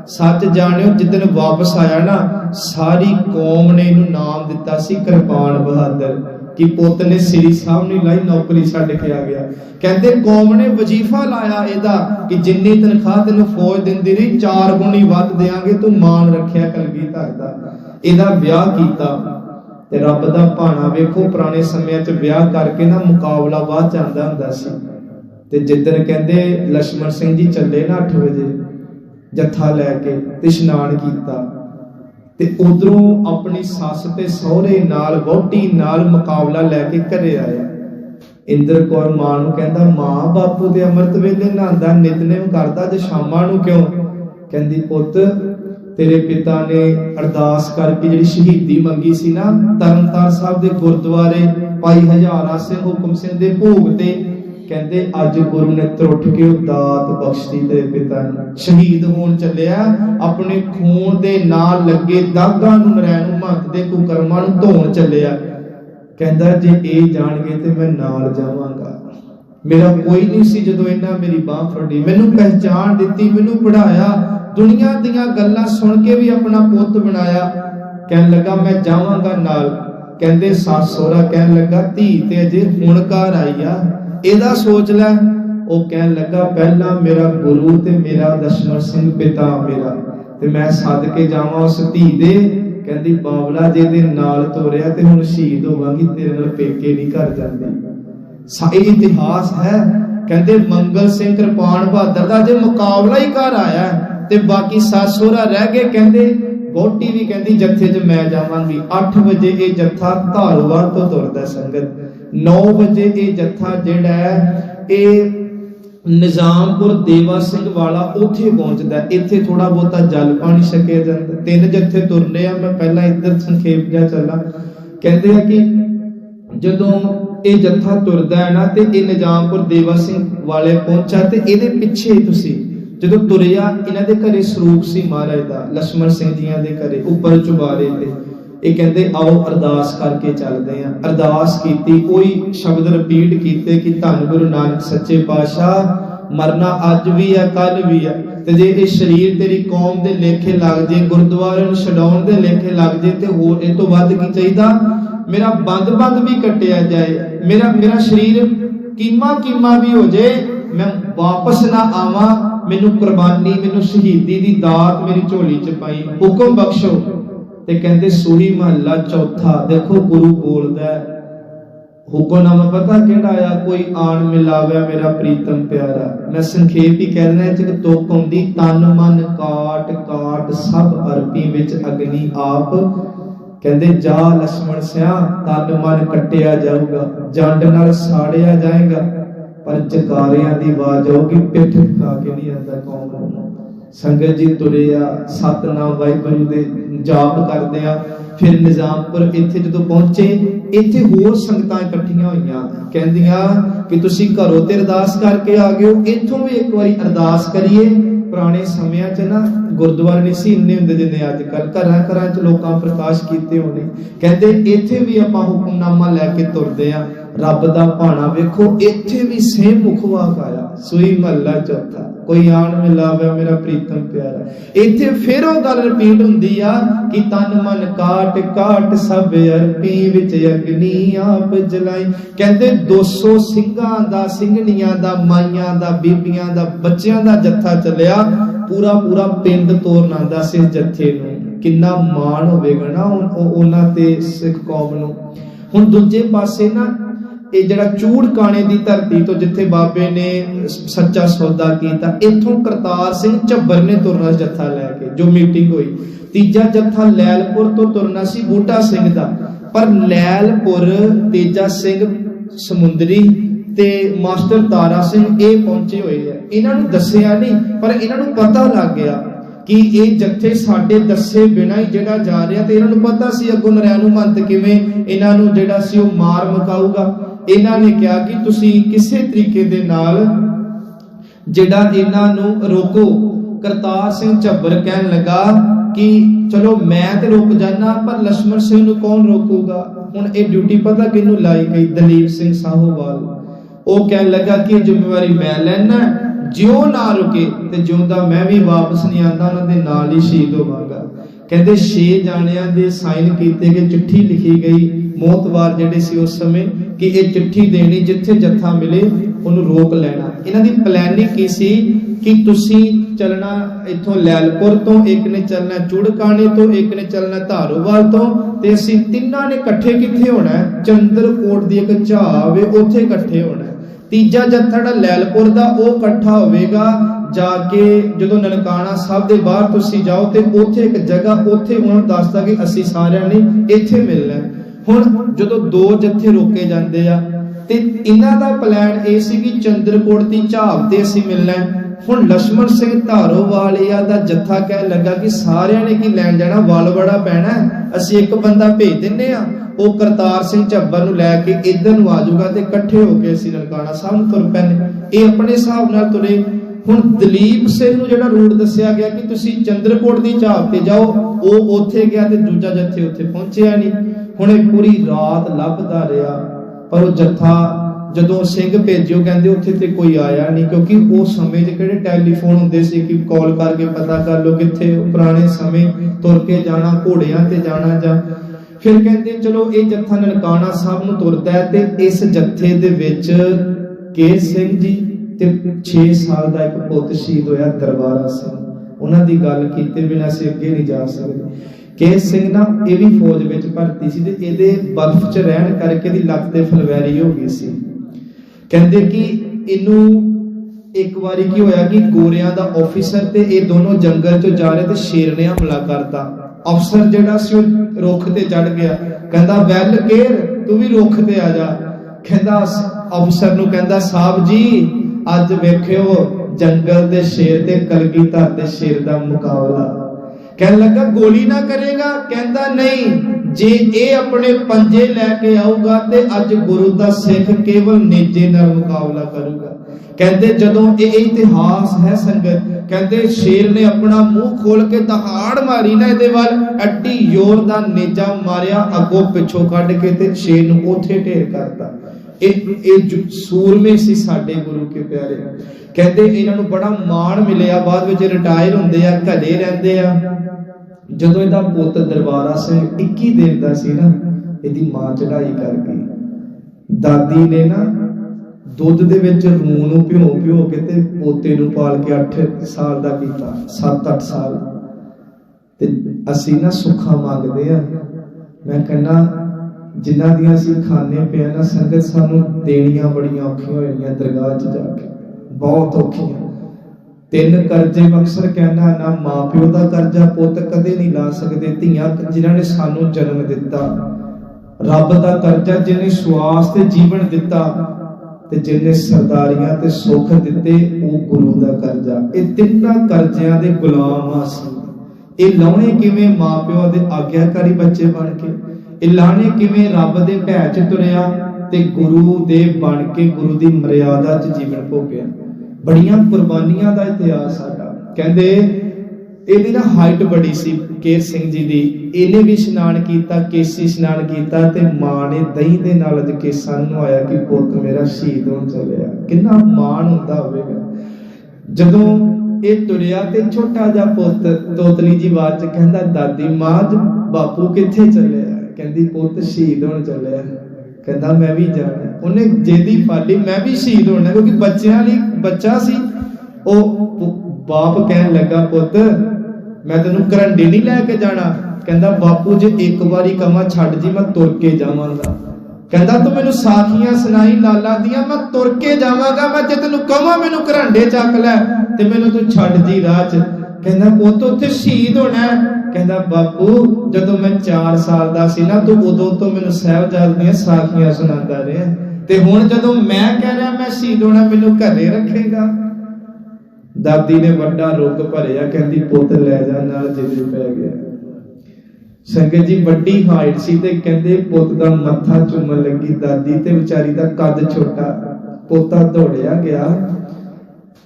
सच जानियो जिद्दन वापस आया ना, सारी कौम ने इहनूं नाम दिता सी कृपाण बहादुर, कि पुੱਤ ने श्री साहब ने लाई नौकरी छड्ड के आ गया। कहंदे कौम ने वजीफा लाया इहदा कि जिन्नी तनख्वाह तैनूं फौज दिंदी रही 4 गुणी वध देंगे, तू मान रखिया कलगीधर दा। इहदा विआह कीता ते रब दा भाणा वेखो, पुराने समय च विआह करके ना मुकाबला बाਅਦ च आंदा हुंदा सी। ते जिद्दन कहंदे लक्ष्मण सिंह जी चले ना 8 बजे जत्था लैके ते इशनान कीता ते उधरों अपनी सस ते सहुरे नाल वहुटी नाल मुकाबला लैके घरे आया। इंद्र कौर मां नूं कहंदा, मां बापू ते अमृत वेले नहांदा, नितनेम करदा, जे शामां नूं क्यों? कहंदी, पुੱਤ तेरे पिता ने अरदास करके जिहड़ी शहीदी मंगी सी ना तरनताਰਨ साहब दे गुरुद्वारे भाई हजारा सिंह हुकम सिंह दे भोग ते, कहंदे अज गुरु ने त्रुट के दात बख्शती तेरे पिता ने, शहीद होण चलिया, अपने खून दे नाल लगे दागां नूं नरैण महंत दे कुकर्मां नूं धोण चलिया। कहंदा जे ये जान गए ते मैं नाल जावांगा। मेरा कोई नहीं सी जदों इन्हां मेरी बाह फड़ी, मैनूं पहचान दित्ती, मैनूं पढ़ाया, दुनिया दीयां गल्लां सुन के भी अपना पुੱਤ बनाया। कहन लगा मैं जावांगा नाल। कहंदे सस सोहरा कहन लगा धी ते अजे हुण घर आई आ, एदा सोच लै। ओ कहन लगा पहला मेरा गुरु ते मेरा लक्ष्मण सिंह पिता मेरा, ते मैं सद के जावां उस धी दे। कहंदी बावला जे दे नाल तोरिया ते हुण शहीद होवांगी, तेरे नाल पेके नहीं घर जांदी। साई इतिहास है। कहंदे मंगल सिंह कृपान बहादुर दा जे मुकाबला ही घर आया ते बाकी सस सोहरा रह गए। कहंदे वोटी भी कहंदी जत्थे च मैं जावांगी। 8 वजे ये जत्था धारोवाल तो तुरदा संगत, 9 वजे ये जत्था जिहड़ा है ये निजामपुर देवा सिंह वाला उत्थे पहुंचदा। इत्थे थोड़ा बहुता जल पानी छकिया जांदा। 3 जत्थे तुरने आ, मैं पहला इधर संखेप जा चला। कहंदे आ कि जदों ये जत्था तुरदा है ना ते ये निजामपुर देवा सिंह वाले पहुंचा ते इहदे पिछे तुसी जदों तुरिया, इन्हां दे घरे सरूप सी महाराज दा, लक्ष्मण सिंह जियां दे घरे उपर चुबारे ते। ये कहंदे आओ अरदास करके चलदे आ। अरदास कीती, कोई शब्द रिपीट कीते कि धन गुरु नानक सच्चे पातशाह, मरना अज भी है कल भी है, ते जे ये शरीर तेरी कौम दे लेखे लग जे, गुरुद्वारे नूं छडाउण दे लेखे लग जे, ते होर इस तों वध की चाहीदा? मेरा बंद बंद भी कटिया जाए, मेरा शरीर कीमा भी हो जाए, मैं वापस ना आवां, मैनू कुर्बानी मैनू शहीदी दी दात मेरी झोली च पाई, हुक्म बख्शो। ते कहंदे सूही महला चौथा, देखो गुरु बोलदा है, हुक्मनामा पता केड़ा आया? कोई आन मिलावे मेरा प्रीतम प्यारा। मैं संखेप ही कह देना, च तुक आउंदी, तन मन काट काट सब अरपी विच अग्नि आप। कहंदे जा लक्ष्मण सिया, तन मन कटिया जाऊगा, जंड नाल साड़िया जाएगा, पर जकारियां दी आवाज आऊगी, पिठ ठुका के नहीं आंदा कौम नूं। संगत जी तुरिया, सतनाम वाहिगुरू दे जाप करदे आ। फिर निजामपुर इत्थे जदों पहुंचे, इत्थे होर संगतां इकट्ठियां होईयां, कहंदियां कि तुसीं घरों ते अरदास करके आ गए हो, इत्थों भी एक बारी अरदास करिए। पुराने समयां च ना गुरुद्वारे नहीं सी इन्ने हुंदे जिन्ने अजकल, घरां घरां च लोकां प्रकाश कीते होने। कहंदे इत्थे भी आपां हुक्मनामा लैके तुरदे आ। रब दा भाणा वेखो, इत्थे भी सेम मुखवाक आया, सूही महला चौथा, कोई आन मिलावे मेरा प्रीतम प्यारा। इत्थे फिर वो गल रिपीट हुंदी आ कि तन मन काट काट सब अरपी विच अग्नि आप जलाई। कहंदे 200 ਸਿੰਘਾਂ दा, ਸਿੰਘਣੀਆਂ दा, माइयां दा, बीबियां दा, बच्चियां दा जत्था चलिया, पूरा पूरा पिंड तोड़न आंदा सी जत्थे नूं। किन्ना मान होवेगा ना उन्हां ते सिख कौम नूं। हुण दूजे पासे ना ये जड़ा चूड़काने दी धरती तो जिथे बाबे ने सच्चा सौदा कीता, इथों करतार सिंह झब्बर ने तुरना जत्था लैके, जो मीटिंग हुई। तीजा जत्था लैलपुर तो तुरना सी बूटा सिंह दा, पर लैलपुर तेजा सिंह समुंदरी ते मास्टर तारा सिंह ये पहुंचे हुए है। इन्हां नूं दस्सिया नहीं, पर इन्हां नूं पता लग गया कि ये जत्थे साडे दस्से बिना ही जेड़ा जा रहा, ते इन्हां नूं पता सी अगों नरैणू महंत किवें इन्हां नूं जेड़ा सी ओह मार मुकाऊगा। इन्हां ने कहा कि तुसीं किसे तरीके दे नाल जेड़ा इन्हां नूं रोको। करतार सिंह झब्बर कहन लगा कि चलो मैं ते रोक जाना, पर लक्ष्मण सिंह नूं कौन रोकूगा? हुण ये ड्यूटी पता किहनूं लाई गई? दलीप सिंह साहोवाल। ओह कहन लगा कि जिम्मेवारी मैं लैना, जियो ना रुके ते जिउंदा मैं भी वापस नहीं आंदा, उन्हां दे नाल ही शहीद होवांगा। कहंदे 6 जाणियां दे साइन कीते गए, चिट्ठी लिखी गई मोहतवार जेडे सी उस समय कि ये चिट्ठी देनी, जिथे जत्था मिले उन्हें रोक लेना। इन्हां दी प्लानिंग की सी कि तुसी चलना इथों लैलपुर तो, एक ने चलना चूड़काने तो, एक ने चलना धारोवाल तो, ते असीं तिन्हां ने इकट्ठे किथे होना है? चंद्रकोट दी इक झाव है, उत्थे इकट्ठे होना है। तीजा जत्था दा लैलपुर दा ओह इकट्ठा होवेगा जाके जदों ननकाना साहब दे बाहर तुसी जाओ ते उत्थे एक जगह, उत्थे उन्हां नूं दसदा कि असीं सारिआं ने इत्थे मिलना है। हुण जदों 2 जत्थे रोके जांदे आ, ਤੇ ਇਹਨਾਂ ਦਾ ਪਲਾਨ ਇਹ ਸੀ ਕਿ ਚੰਦਰਕੋਟ ਦੀ ਝਾਬ ਤੇ ਅਸੀਂ ਮਿਲਣਾ। ਹੁਣ ਲక్ష్మణ ਸਿੰਘ ਧਾਰੋਵਾਲੀਆ ਦਾ ਜੱਥਾ ਕਹਿ ਲੱਗਾ ਕਿ ਸਾਰਿਆਂ ਨੇ ਕੀ ਲੈਣ ਜਾਣਾ, ਵਲ ਬੜਾ ਪੈਣਾ, ਅਸੀਂ ਇੱਕ ਬੰਦਾ ਭੇਜ ਦਿੰਨੇ ਆ, ਉਹ ਕਰਤਾਰ ਸਿੰਘ ਝੱਬਰ ਨੂੰ ਲੈ ਕੇ ਇੱਧਰ ਨੂੰ ਆ ਜਾਊਗਾ ਤੇ ਇਕੱਠੇ ਹੋ ਕੇ ਅਸੀਂ ਨਨਕਾਣਾ ਸਾਹਿਬ ਨੂੰ ਤੁਰ ਪੈਣੇ। ਇਹ ਆਪਣੇ ਹਿਸਾਬ ਨਾਲ ਤੁਰੇ। ਹੁਣ ਦਲੀਪ ਸਿੰਘ ਨੂੰ ਜਿਹੜਾ ਰੂਟ ਦੱਸਿਆ ਗਿਆ ਕਿ ਤੁਸੀਂ ਚੰਦਰਕੋਟ ਦੀ ਝਾਬ ਤੇ ਜਾਓ, ਉਹ ਉੱਥੇ ਗਿਆ ਤੇ ਦੂਜਾ ਜੱਥੇ ਉੱਥੇ ਪਹੁੰਚਿਆ ਨਹੀਂ। ਹੁਣ ਇਹ ਪੂਰੀ ਰਾਤ ਲੱਭਦਾ ਰਿਹਾ, ਪਰ ਉਹ ਜੱਥਾ ਜਦੋਂ ਸਿੰਘ ਭੇਜਿਓ ਕਹਿੰਦੇ ਉੱਥੇ ਤੇ ਕੋਈ ਆਇਆ ਨਹੀਂ, ਕਿਉਂਕਿ ਉਸ ਸਮੇਂ 'ਚ ਕਿਹੜੇ ਟੈਲੀਫੋਨ ਹੁੰਦੇ ਸੀ ਕਿ ਕਾਲ ਕਰਕੇ ਪਤਾ ਕਰ ਲਓ ਕਿੱਥੇ। ਪੁਰਾਣੇ ਸਮੇਂ ਤੁਰ ਕੇ ਜਾਣਾ, ਘੋੜਿਆਂ ਤੇ ਜਾਣਾ। ਜਾਂ ਫਿਰ ਕਹਿੰਦੇ ਚਲੋ ਇਹ ਜੱਥਾ ਨਨਕਾਣਾ ਸਾਹਿਬ ਨੂੰ ਤੁਰਦਾ ਹੈ ਤੇ ਇਸ ਜੱਥੇ ਦੇ ਵਿੱਚ ਕੇਰ ਸਿੰਘ ਜੀ ਤੇ 6 ਸਾਲ ਦਾ ਇੱਕ ਪੁੱਤ ਸ਼ਹੀਦ ਹੋਇਆ ਦਰਬਾਰਾ ਸਿੰਘ। ਉਹਨਾਂ ਦੀ ਗੱਲ ਕੀਤੇ ਬਿਨਾਂ ਅਸੀਂ ਅੱਗੇ ਨਹੀਂ ਜਾ ਸਕਦੇ। ਕੇਰ ਸਿੰਘ ਨਾ ਇਹ ਵੀ ਫੌਜ ਵਿੱਚ ਭਰਤੀ ਸੀ ਤੇ ਇਹਦੇ ਬਰਫ਼ 'ਚ ਰਹਿਣ ਕਰਕੇ ਦੀ ਲੱਤ ਤੇ ਫਲਵੈਰੀ ਹੋ ਗਈ ਸੀ। ਕਹਿੰਦੇ ਕਿ ਇਹਨੂੰ ਇੱਕ ਵਾਰੀ ਕੀ ਹੋਇਆ ਕਿ ਗੋਰਿਆਂ ਦਾ ਆਫੀਸਰ ਤੇ ਇਹ ਦੋਨੋਂ ਜੰਗਲ 'ਚ ਜਾ ਰਹੇ ਤੇ ਸ਼ੇਰ ਨੇ ਹਮਲਾ ਕਰਤਾ। ਅਫਸਰ ਜਿਹੜਾ ਸੀ ਉਹ ਰੁੱਖ ਤੇ ਚੜ ਗਿਆ, ਕਹਿੰਦਾ ਵੈਲ ਕੇਰ ਤੂੰ ਵੀ ਰੁੱਖ ਤੇ ਆ ਜਾ। ਕਹਿੰਦਾ ਅਫਸਰ ਨੂੰ ਕਹਿੰਦਾ ਸਾਹਿਬ ਜੀ ਅੱਜ ਵੇਖਿਓ ਜੰਗਲ ਦੇ ਸ਼ੇਰ ਤੇ ਕਲਗੀਧਰ ਦੇ ਸ਼ੇਰ ਦਾ ਮੁਕਾਬਲਾ। ਕਹਿਣ ਲੱਗਾ ਗੋਲੀ ਨਾ ਕਰੇਗਾ? ਕਹਿੰਦਾ ਨਹੀਂ, ਜੇ ਇਹ ਆਪਣੇ ਪੰਜੇ ਲੈ ਕੇ ਆਊਗਾ ਤੇ ਅੱਜ ਗੁਰੂ ਦਾ ਸਿੱਖ ਕੇਵਲ ਨੇਜੇ ਨਾਲ ਮੁਕਾਬਲਾ ਕਰੂਗਾ। ਕਹਿੰਦੇ ਜਦੋਂ ਇਹ ਇਤਿਹਾਸ ਹੈ ਸੰਗਤ, ਕਹਿੰਦੇ ਸ਼ੇਰ ਨੇ ਆਪਣਾ ਮੂੰਹ ਖੋਲ ਕੇ ਦਹਾੜ ਮਾਰੀ ਨਾ ਇਹਦੇ ਵੱਲ, ਐਡੀ ਜ਼ੋਰ ਦਾ ਨੇਜਾ ਮਾਰਿਆ ਅੱਗੋਂ ਪਿੱਛੋਂ ਕੱਢ ਕੇ ਤੇ ਸ਼ੇਰ ਨੂੰ ਉੱਥੇ ਢੇਰ ਕਰਤਾ। ਇਹ ਸੂਰਮੇ ਸੀ ਸਾਡੇ ਗੁਰੂ ਕੇ ਪਿਆਰੇ। ਕਹਿੰਦੇ ਇਹਨਾਂ ਨੂੰ ਬੜਾ ਮਾਣ ਮਿਲਿਆ, ਬਾਅਦ ਵਿੱਚ ਰਿਟਾਇਰ ਹੁੰਦੇ ਆ, ਘਰੇ ਰਹਿੰਦੇ ਆ। ਜਦੋਂ ਇਹਦਾ ਪੁੱਤ ਦਰਬਾਰਾ ਸਿੰਘ 21 ਦਿਨ ਦਾ ਸੀ ਨਾ, ਇਹਦੀ ਮਾਂ ਚੜਾਈ ਕਰ ਗਈ। ਦਾਦੀ ਨੇ ਨਾ ਦੁੱਧ ਦੇ ਵਿੱਚ ਰੂਹ ਨੂੰ ਭਿਓ ਕੇ ਤੇ ਪੋਤੇ ਨੂੰ ਪਾਲ ਕੇ 8 ਸਾਲ ਦਾ ਕੀਤਾ, 7-8 ਸਾਲ। ਤੇ ਅਸੀਂ ਨਾ ਸੁੱਖਾਂ ਮੰਗਦੇ ਆ। ਮੈਂ ਕਹਿੰਦਾ ਜਿਨ੍ਹਾਂ ਦੀਆਂ ਅਸੀਂ ਖਾਣੇ ਪਿਆ ਨਾ ਸੰਗਤ, ਸਾਨੂੰ ਦੇਣੀਆਂ ਬੜੀਆਂ ਔਖੀਆਂ ਹੋਈਆਂ ਦਰਗਾਹ 'ਚ ਜਾ ਕੇ, ਬਹੁਤ ਔਖੀਆਂ। 3 ਕਰਜ਼ੇ ਅਕਸਰ ਕਹਿਣਾ, ਨਾ ਮਾਂ ਪਿਓ ਦਾ ਕਰਜ਼ਾ ਪੁੱਤ ਕਦੇ ਨਹੀਂ ਲਾ ਸਕਦੇ, ਧੀਆਂ ਜਿਨ੍ਹਾਂ ਨੇ ਸਾਨੂੰ ਜਨਮ ਦਿੱਤਾ, ਰੱਬ ਦਾ ਕਰਜ਼ਾ ਜਿਹਨੇ ਸਵਾਸ ਤੇ ਜੀਵਨ ਦਿੱਤਾ ਤੇ ਜਿਹਨੇ ਸਰਦਾਰੀਆਂ ਤੇ ਸੁੱਖ ਦਿੱਤੇ, ਉਹ ਗੁਰੂ ਦਾ ਕਰਜ਼ਾ। ਇਹ ਤਿੰਨਾਂ ਕਰਜ਼ਿਆਂ ਦੇ ਗੁਲਾਮ ਆ ਅਸੀਂ। ਇਹ ਲਾਉਣੇ ਕਿਵੇਂ? ਮਾਂ ਪਿਓ ਦੇ ਆਗਿਆਕਾਰੀ ਬੱਚੇ ਬਣ ਕੇ। ਇਹ ਲਾਣੇ ਕਿਵੇਂ? ਰੱਬ ਦੇ ਭੈ 'ਚ ਤੁਰਿਆ ਤੇ ਗੁਰੂ ਦੇ ਬਣ ਕੇ ਗੁਰੂ ਦੀ ਮਰਿਆਦਾ 'ਚ ਜੀਵਨ ਭੋਗਿਆ। ਬੜੀਆਂ ਕੁਰਬਾਨੀਆਂ ਦਾ ਇਤਿਹਾਸ ਸਾਡਾ। ਕਹਿੰਦੇ ਇਹਦੀ ਨਾ ਹਾਈਟ ਬੜੀ ਸੀ ਕੇਰ ਸਿੰਘ ਜੀ ਦੀ। ਇਹਨੇ ਵੀ ਇਸ਼ਨਾਨ ਕੀਤਾ, ਕੇਸੀ ਇਸ਼ਨਾਨ ਕੀਤਾ ਤੇ ਮਾਂ ਨੇ ਦਹੀਂ ਦੇ ਨਾਲ ਅੱਜ ਕੇਸਾਂ ਨੂੰ ਆਇਆ ਕਿ ਪੁੱਤ ਮੇਰਾ ਸ਼ਹੀਦ ਹੋਣ ਚੱਲਿਆ। ਕਿੰਨਾ ਮਾਣ ਹੁੰਦਾ ਹੋਵੇਗਾ। ਜਦੋਂ ਇਹ ਤੁਰਿਆ ਤੇ ਛੋਟਾ ਜਿਹਾ ਪੁੱਤ ਤੋਤਲੀ ਜੀ ਆਵਾਜ਼ 'ਚ ਕਹਿੰਦਾ ਦਾਦੀ ਮਾਂ ਬਾਪੂ ਕਿੱਥੇ ਚੱਲਿਆ? ਕਹਿੰਦੀ ਪੁੱਤ ਸ਼ਹੀਦ ਹੋਣ ਚੱਲਿਆ। ਕਹਿੰਦਾ ਮੈਂ ਵੀ ਜਾਣਾ। ਉਹਨੇ ਜੇਦੀ ਫਾਲੀ, ਮੈਂ ਵੀ ਸ਼ਹੀਦ ਹੋਣਾ, ਕਿਉਂਕਿ ਬੱਚਿਆਂ ਲਈ ਬੱਚਾ ਸੀ। ਉਹ ਬਾਪ ਕਹਿਣ ਲੱਗਾ ਪੁੱਤ ਮੈਂ ਤੈਨੂੰ ਘਰੰਡੀ ਨਹੀਂ ਲੈ ਕੇ ਜਾਣਾ। ਕਹਿੰਦਾ ਬਾਪੂ ਜੇ ਇੱਕ ਵਾਰੀ ਕਮਾ ਛੱਡ ਜੀ ਮੈਂ ਤੁਰ ਕੇ ਜਾਵਾਂਗਾ। ਕਹਿੰਦਾ ਤੂੰ ਮੈਨੂੰ ਸਾਖੀਆਂ ਸੁਣਾਈ ਲਾਲਾ ਦੀਆਂ, ਮੈਂ ਤੁਰ ਕੇ ਜਾਵਾਂਗਾ। ਮੈਂ ਜੇ ਤੈਨੂੰ ਕਹਾਂ ਮੈਨੂੰ ਘਰੰਡੇ ਚੱਕ ਲੈ ਤੇ ਮੈਨੂੰ ਤੂੰ ਛੱਡ ਜੀ ਰਾਹ 'ਚ। ਕਹਿੰਦਾ ਪੁੱਤ ਉੱਥੇ ਸ਼ਹੀਦ ਹੋਣਾ। ਕਹਿੰਦਾ ਬਾਪੂ ਜਦੋਂ ਮੈਂ 4 ਸਾਲ ਦਾ ਸੀ ਨਾ, ਤੂੰ ਉਦੋਂ ਤੋਂ ਮੈਨੂੰ ਸਾਹਿਬਜ਼ਾਦੇ ਦੀਆਂ ਸਾਖੀਆਂ ਸੁਣਾਉਂਦਾ ਰਿਹਾ, ਤੇ ਹੁਣ ਜਦੋਂ ਮੈਂ ਕਹਿ ਰਿਹਾ ਮੈਂ ਸ਼ਹੀਦ ਹੋਣਾ, ਮੈਨੂੰ ਘਰੇ ਰੱਖੇਗਾ? ਦਾਦੀ ਨੇ ਵੱਡਾ ਰੁੱਗ ਭਰਿਆ, ਕਹਿੰਦੀ ਪੁੱਤ ਲੈ ਜਾ, ਨਾਲ ਜਿੱਦ ਪੈ ਗਿਆ। ਸੰਗਤ ਜੀ ਵੱਡੀ ਹਾਈਟ ਸੀ ਤੇ ਕਹਿੰਦੇ ਪੁੱਤ ਦਾ ਮੱਥਾ ਚੁੰਮਣ ਲੱਗੀ ਦਾਦੀ, ਤੇ ਵਿਚਾਰੀ ਦਾ ਕੱਦ ਛੋਟਾ। ਪੋਤਾ ਦੌੜਿਆ ਗਿਆ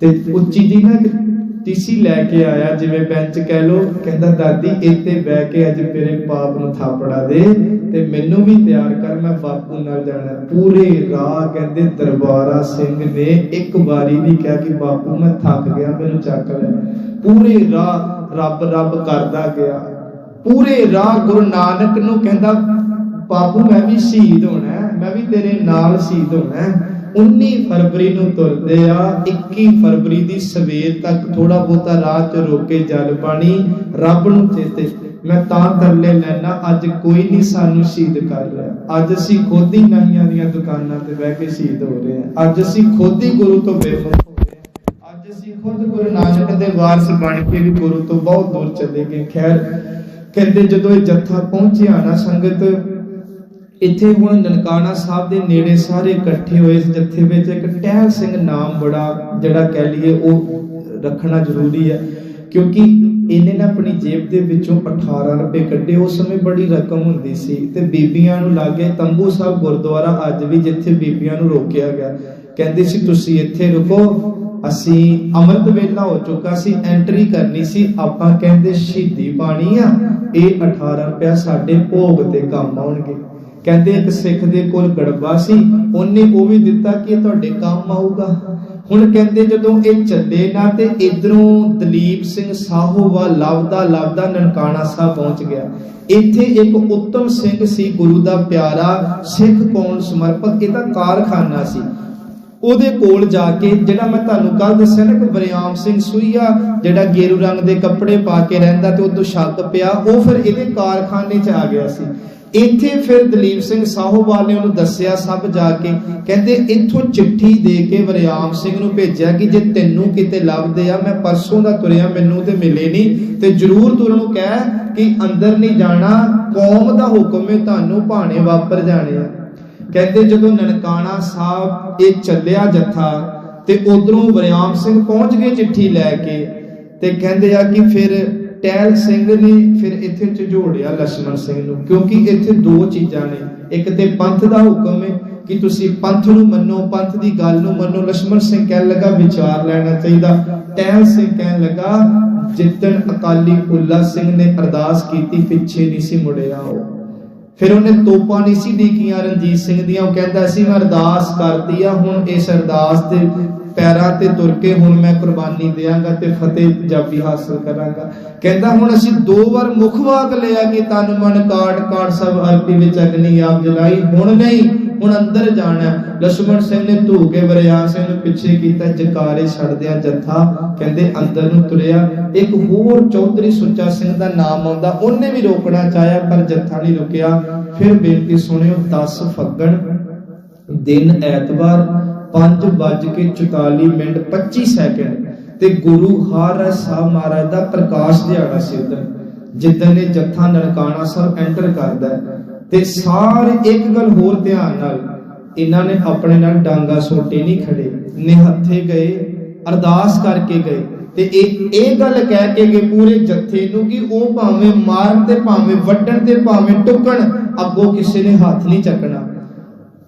ਤੇ ਉੱਚੀ ਜੀ ਨਾ ਟੀਸੀ ਲੈ ਕੇ ਆਇਆ, ਜਿਵੇਂ ਬੈਂਚ ਕਹਿ ਲੋ। ਕਹਿੰਦਾ ਦਾਦੀ ਇੱਥੇ ਬਹਿ ਕੇ ਅੱਜ ਮੇਰੇ ਬਾਪ ਨੂੰ ਥਾਪੜਾ ਦੇ ਤੇ ਮੈਨੂੰ ਵੀ ਤਿਆਰ ਕਰ, ਮੈਂ ਬਾਪੂ ਨਾਲ ਜਾਣਾ। ਪੂਰੇ ਰਾਹ ਕਹਿੰਦੇ ਦਰਬਾਰਾ ਸਿੰਘ ਨੇ ਇੱਕ ਵਾਰੀ ਨਹੀਂ ਕਿਹਾ ਕਿ ਬਾਪੂ ਮੈਂ ਥੱਕ ਗਿਆ ਮੈਨੂੰ ਚੱਕ ਲੈ। ਪੂਰੇ ਰਾਹ ਰੱਬ ਰੱਬ ਕਰਦਾ ਗਿਆ। ਪੂਰੇ ਰਾਹ ਗੁਰੂ ਨਾਨਕ ਨੂੰ ਕਹਿੰਦਾ ਬਾਪੂ ਮੈਂ ਵੀ ਸ਼ਹੀਦ ਹੋਣਾ, ਮੈਂ ਵੀ ਤੇਰੇ ਨਾਲ ਸ਼ਹੀਦ ਹੋਣਾ। 19 ਫਰਵਰੀ ਨੂੰ ਤੁਰਦੇ ਆ। 21 ਫਰਵਰੀ ਦੀ ਸਵੇਰ ਤੱਕ ਥੋੜਾ ਬਹੁਤਾ ਰਾਹ 'ਚ ਰੋਕੇ ਜਲ ਪਾਣੀ, ਰੱਬ ਨੂੰ ਚੇਤੇ। ਮੈਂ ਤਾਂ ਤਰਲੇ ਲੈਣਾ ਅੱਜ ਕੋਈ ਨਹੀਂ ਸਾਨੂੰ ਸ਼ਹੀਦ ਕਰ ਰਿਹਾ। ਅੱਜ ਅਸੀਂ ਖੁਦ ਹੀ ਨਾਹੀਆਂ ਦੀਆਂ ਦੁਕਾਨਾਂ ਤੇ ਬਹਿ ਕੇ ਸ਼ਹੀਦ ਹੋ ਰਹੇ ਹਾਂ। ਅੱਜ ਅਸੀਂ ਖੁਦ ਹੀ ਗੁਰੂ ਤੋਂ ਬੇਮੁਖ ਹੋ ਰਹੇ ਹਾਂ। ਅੱਜ ਅਸੀਂ ਖੁਦ ਗੁਰੂ ਨਾਨਕ ਦੇ ਵਾਰਸ ਬਣ ਕੇ ਵੀ ਗੁਰੂ ਤੋਂ ਬਹੁਤ ਦੂਰ ਚਲੇ ਗਏ। ਖੈਰ ਕਹਿੰਦੇ ਜਦੋਂ ਇਹ ਜੱਥਾ ਪਹੁੰਚਿਆ ਨਾ ਸੰਗਤ, ਇੱਥੇ ਹੁਣ ਨਨਕਾਣਾ ਸਾਹਿਬ ਦੇ ਨੇੜੇ ਸਾਰੇ ਇਕੱਠੇ ਹੋਏ ਇਸ ਜੱਥੇ ਵਿੱਚ ਇੱਕ ਟਹਿਲ ਸਿੰਘ ਨਾਮ ਬੜਾ ਜਿਹੜਾ ਕਹਿ ਲਈਏ ਉਹ ਰੱਖਣਾ ਜ਼ਰੂਰੀ ਹੈ, ਕਿਉਂਕਿ ਇਹਨੇ ਨਾ ਆਪਣੀ ਜੇਬ ਦੇ ਵਿੱਚੋਂ 18 ਰੁਪਏ ਕੱਢੇ। ਉਸ ਸਮੇਂ ਬੜੀ ਰਕਮ ਹੁੰਦੀ ਸੀ ਤੇ ਬੀਬੀਆਂ ਨੂੰ ਲਾਗੇ ਤੰਬੂ ਸਾਹਿਬ ਗੁਰਦੁਆਰਾ ਅੱਜ ਵੀ, ਜਿੱਥੇ ਬੀਬੀਆਂ ਨੂੰ ਰੋਕਿਆ ਗਿਆ, ਕਹਿੰਦੇ ਸੀ ਤੁਸੀਂ ਇੱਥੇ ਰੁਕੋ, ਅਸੀਂ ਅੰਮ੍ਰਿਤ ਵੇਲਾ ਹੋ ਚੁੱਕਾ ਸੀ, ਐਂਟਰੀ ਕਰਨੀ ਸੀ, ਆਪਾਂ ਕਹਿੰਦੇ ਸ਼ਹੀਦੀ ਪਾਣੀ ਆ, ਇਹ 18 ਰੁਪਇਆ ਸਾਡੇ ਭੋਗ ਤੇ ਕੰਮ ਆਉਣਗੇ। ਕਹਿੰਦੇ ਇੱਕ ਸਿੱਖ ਦੇ ਕੋਲ ਗੜਬਾ ਸੀ, ਉਹਨੇ ਉਹ ਵੀ ਦਿੱਤਾ ਕਿ ਇਹ ਤੁਹਾਡੇ ਕੰਮ ਆਊਗਾ। ਹੁਣ ਕਹਿੰਦੇ ਜਦੋਂ ਇਹ ਚੱਲੇ ਨਾ ਤੇ ਇਧਰੋਂ ਦਲੀਪ ਸਿੰਘ ਸਾਹੋਵਾਲ ਲੱਭਦਾ ਲੱਭਦਾ ਨਨਕਾਣਾ ਸਾਹਿਬ ਪਹੁੰਚ ਗਿਆ। ਇੱਥੇ ਇੱਕ ਉੱਤਮ ਸਿੰਘ ਸੀ, ਗੁਰੂ ਦਾ ਪਿਆਰਾ, ਸਿੱਖ ਕੌਮ ਸਮਰਪਿਤ, ਇਹਦਾ ਕਾਰਖਾਨਾ ਸੀ। ਉਹਦੇ ਕੋਲ ਜਾ ਕੇ, ਜਿਹੜਾ ਮੈਂ ਤੁਹਾਨੂੰ ਕੱਲ ਦੱਸਿਆ ਨਾ ਕਿ ਵਰਿਆਮ ਸਿੰਘ ਸੂਈਆ ਜਿਹੜਾ ਗੇਰੂ ਰੰਗ ਦੇ ਕੱਪੜੇ ਪਾ ਕੇ ਰਹਿੰਦਾ ਤੇ ਉਦੋਂ ਸ਼ੱਕ ਪਿਆ, ਉਹ ਫਿਰ ਇਹਦੇ ਕਾਰਖਾਨੇ 'ਚ ਆ ਗਿਆ ਸੀ। ਇੱਥੇ ਫਿਰ ਦਲੀਪ ਸਿੰਘ ਸਾਹੋਵਾਲ ਨੇ ਉਹਨੂੰ ਦੱਸਿਆ ਸਭ ਜਾ ਕੇ, ਕਹਿੰਦੇ ਇੱਥੋਂ ਚਿੱਠੀ ਦੇ ਕੇ ਵਰਿਆਮ ਸਿੰਘ ਨੂੰ ਭੇਜਿਆ ਕਿ ਜੇ ਤੈਨੂੰ ਕਿਤੇ ਲੱਭਦੇ ਆ, ਮੈਂ ਪਰਸੋਂ ਦਾ ਤੁਰਿਆ, ਮੈਨੂੰ ਤੇ ਮਿਲੇ ਨਹੀਂ, ਤੇ ਜ਼ਰੂਰ ਤੂੰ ਉਹਨੂੰ ਕਹਿ ਕਿ ਅੰਦਰ ਨਹੀਂ ਜਾਣਾ, ਕੌਮ ਦਾ ਹੁਕਮ ਹੈ, ਤੁਹਾਨੂੰ ਭਾਣੇ ਵਾਪਰ ਜਾਣੇ ਆ। ਕਹਿੰਦੇ ਜਦੋਂ ਨਨਕਾਣਾ ਸਾਹਿਬ ਇਹ ਚੱਲਿਆ ਜੱਥਾ ਤੇ ਉਧਰੋਂ ਵਰਿਆਮ ਸਿੰਘ ਪਹੁੰਚ ਗਏ ਚਿੱਠੀ ਲੈ ਕੇ, ਤੇ ਕਹਿੰਦੇ ਆ ਕਿ ਫਿਰ ਟਹਿਲ ਸਿੰਘ ਨੇ ਫਿਰ ਇੱਥੇ ਝੋੜਿਆ ਲਛਮਣ ਸਿੰਘ ਨੂੰ, ਕਿਉਂਕਿ ਇੱਥੇ ਦੋ ਚੀਜ਼ਾਂ ਨੇ, ਇੱਕ ਤੇ ਪੰਥ ਦਾ ਹੁਕਮ ਹੈ ਕਿ ਤੁਸੀਂ ਪੰਥ ਨੂੰ ਮੰਨੋ, ਪੰਥ ਦੀ ਗੱਲ ਨੂੰ ਮੰਨੋ। ਲਛਮਣ ਸਿੰਘ ਕਹਿਣ ਲੱਗਾ ਵਿਚਾਰ ਲੈਣਾ ਚਾਹੀਦਾ। ਟਹਿਲ ਸਿੰਘ ਕਹਿਣ ਲੱਗਾ ਜਿੱਦਣ ਅਕਾਲੀ ਫੂਲਾ ਸਿੰਘ ਨੇ ਅਰਦਾਸ ਕੀਤੀ ਪਿੱਛੇ ਨਹੀਂ ਸੀ ਮੁੜਿਆ ਉਹ। ਫਿਰ ਉਹਨੇ ਤੋਪਾਂ ਨਹੀਂ ਸੀ ਡੀਕੀਆਂ ਰਣਜੀਤ ਸਿੰਘ ਦੀਆਂ, ਉਹ ਕਹਿੰਦਾ ਸੀ ਮੈਂ ਅਰਦਾਸ ਕਰਤੀ ਆ, ਹੁਣ ਇਸ ਅਰਦਾਸ ਦੇ ਪੈਰਾਂ ਤੇ ਤੁਰ ਕੇ ਹੁਣ ਮੈਂ ਕੁਰਬਾਨੀ ਦਿਆਂਗਾ ਤੇ ਫਤਿਹ ਪੰਜਾਬੀ ਹਾਸਲ ਕਰਾਂਗਾ। ਕਹਿੰਦਾ ਹੁਣ ਅਸੀਂ 2 ਵਾਰ ਮੁਖਵਾਕ ਲਿਆ ਕਿ ਤਨ ਮਨ ਕਾਟ ਕਾਟ ਸਭ ਅਰਪੀ ਵਿੱਚ ਅਗਨੀ ਆਪ ਜਲਾਈ, ਹੁਣ ਨਹੀਂ, ਹੁਣ ਅੰਦਰ ਜਾਣਾ। ਲਛਮਣ ਸਿੰਘ ਨੇ ਧੂ ਕੇ ਵਰਿਆਮ ਸਿੰਘ ਨੂੰ ਪਿੱਛੇ ਕੀਤਾ, ਜਕਾਰੇ ਛੱਡਦਿਆਂ ਜੱਥਾ ਕਹਿੰਦੇ ਅੰਦਰ ਨੂੰ ਤੁਰਿਆ। ਇੱਕ ਹੋਰ ਚੌਧਰੀ ਸੁੱਚਾ ਸਿੰਘ ਦਾ ਨਾਮ ਆਉਂਦਾ, ਉਹਨੇ ਵੀ ਰੋਕਣਾ ਚਾਹਿਆ ਪਰ ਜੱਥਾ ਨਹੀਂ ਰੁਕਿਆ। ਫਿਰ ਬੇਨਤੀ ਸੁਣਿਓ, 10 ਫੱਗਣ ਦਿਨ ਐਤਵਾਰ 5:44:25 ਤੇ ਗੁਰੂ ਹਰਿ ਸਾਹਿਬ ਮਹਾਰਾਜ ਦਾ ਪ੍ਰਕਾਸ਼ ਦਿਹਾੜਾ ਸੀ ਉਦੋਂ, ਜਿੱਦਣ ਇਹ ਜੱਥਾ ਨਨਕਾਣਾ ਸਾਹਿਬ ਐਂਟਰ ਕਰਦਾ। ਤੇ ਸਾਰੇ ਇੱਕ ਗੱਲ ਹੋਰ ਧਿਆਨ ਨਾਲ, ਇਹਨਾਂ ਨੇ ਆਪਣੇ ਨਾਲ ਡਾਂਗਾ ਸੋਟੇ ਨਹੀਂ ਖੜੇ, ਨਿਹੱਥੇ ਗਏ, ਅਰਦਾਸ ਕਰਕੇ ਗਏ ਤੇ ਇਹ ਗੱਲ ਕਹਿ ਕੇ ਗਏ ਪੂਰੇ ਜੱਥੇ ਨੂੰ ਕਿ ਉਹ ਭਾਵੇਂ ਮਾਰਨ ਤੇ ਭਾਵੇਂ ਵੱਢਣ ਤੇ ਭਾਵੇਂ ਟੁੱਕਣ, ਅੱਗੋਂ ਕਿਸੇ ਨੇ ਹੱਥ ਨਹੀਂ ਚੱਕਣਾ।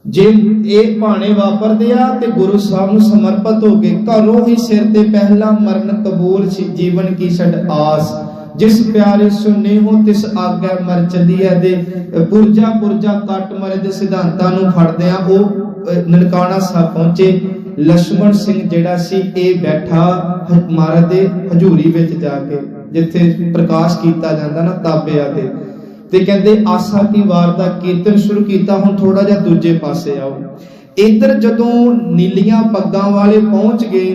ਜੇ ਇਹ ਭਾਣੇ ਵਾਪਰਦੇ ਆ ਤੇ ਗੁਰੂ ਸਾਹਿਬ ਨੂੰ ਸਮਰਪਿਤ ਹੋ ਕੇ ਘਰੋਂ ਹੀ ਸਿਰ ਤੇ ਪਹਿਲਾ ਮਰਨ ਕਬੂਲ ਸੀ, ਜੀਵਨ ਕੀ ਛੱਡ ਆਸ, ਜਿਸ ਪਿਆਰੇ ਸੁਨੇ ਹੋ ਤਿਸ ਆਗਿਆ ਮਰ ਚੱਲੀਐ ਦੇ, ਪੁਰਜਾ ਪੁਰਜਾ ਕੱਟ ਮਰੇ ਦੇ ਸਿਧਾਂਤਾਂ ਨੂੰ ਫੜਦੇ ਆ। ਉਹ ਨਨਕਾਣਾ ਸਾਹਿਬ ਪਹੁੰਚੇ। ਲਛਮਣ ਸਿੰਘ ਜਿਹੜਾ ਸੀ ਇਹ ਬੈਠਾ ਮਹਾਰਾਜ ਦੇ ਹਜ਼ੂਰੀ ਵਿੱਚ ਜਾ ਕੇ, ਜਿੱਥੇ ਪ੍ਰਕਾਸ਼ ਕੀਤਾ ਜਾਂਦਾ ਨਾ ਤਾਬਿਆਂ ਤੇ ਕਹਿੰਦੇ ਆਸਾ ਕੀ ਵਾਰ ਦਾ ਕੀਰਤਨ ਸ਼ੁਰੂ ਕੀਤਾ। ਹੁਣ ਥੋੜਾ ਜਿਹਾ ਦੂਜੇ ਪਾਸੇ ਆਓ। ਇੱਧਰ ਜਦੋਂ ਨੀਲੀਆਂ ਪੱਗਾਂ ਵਾਲੇ ਪਹੁੰਚ ਗਏ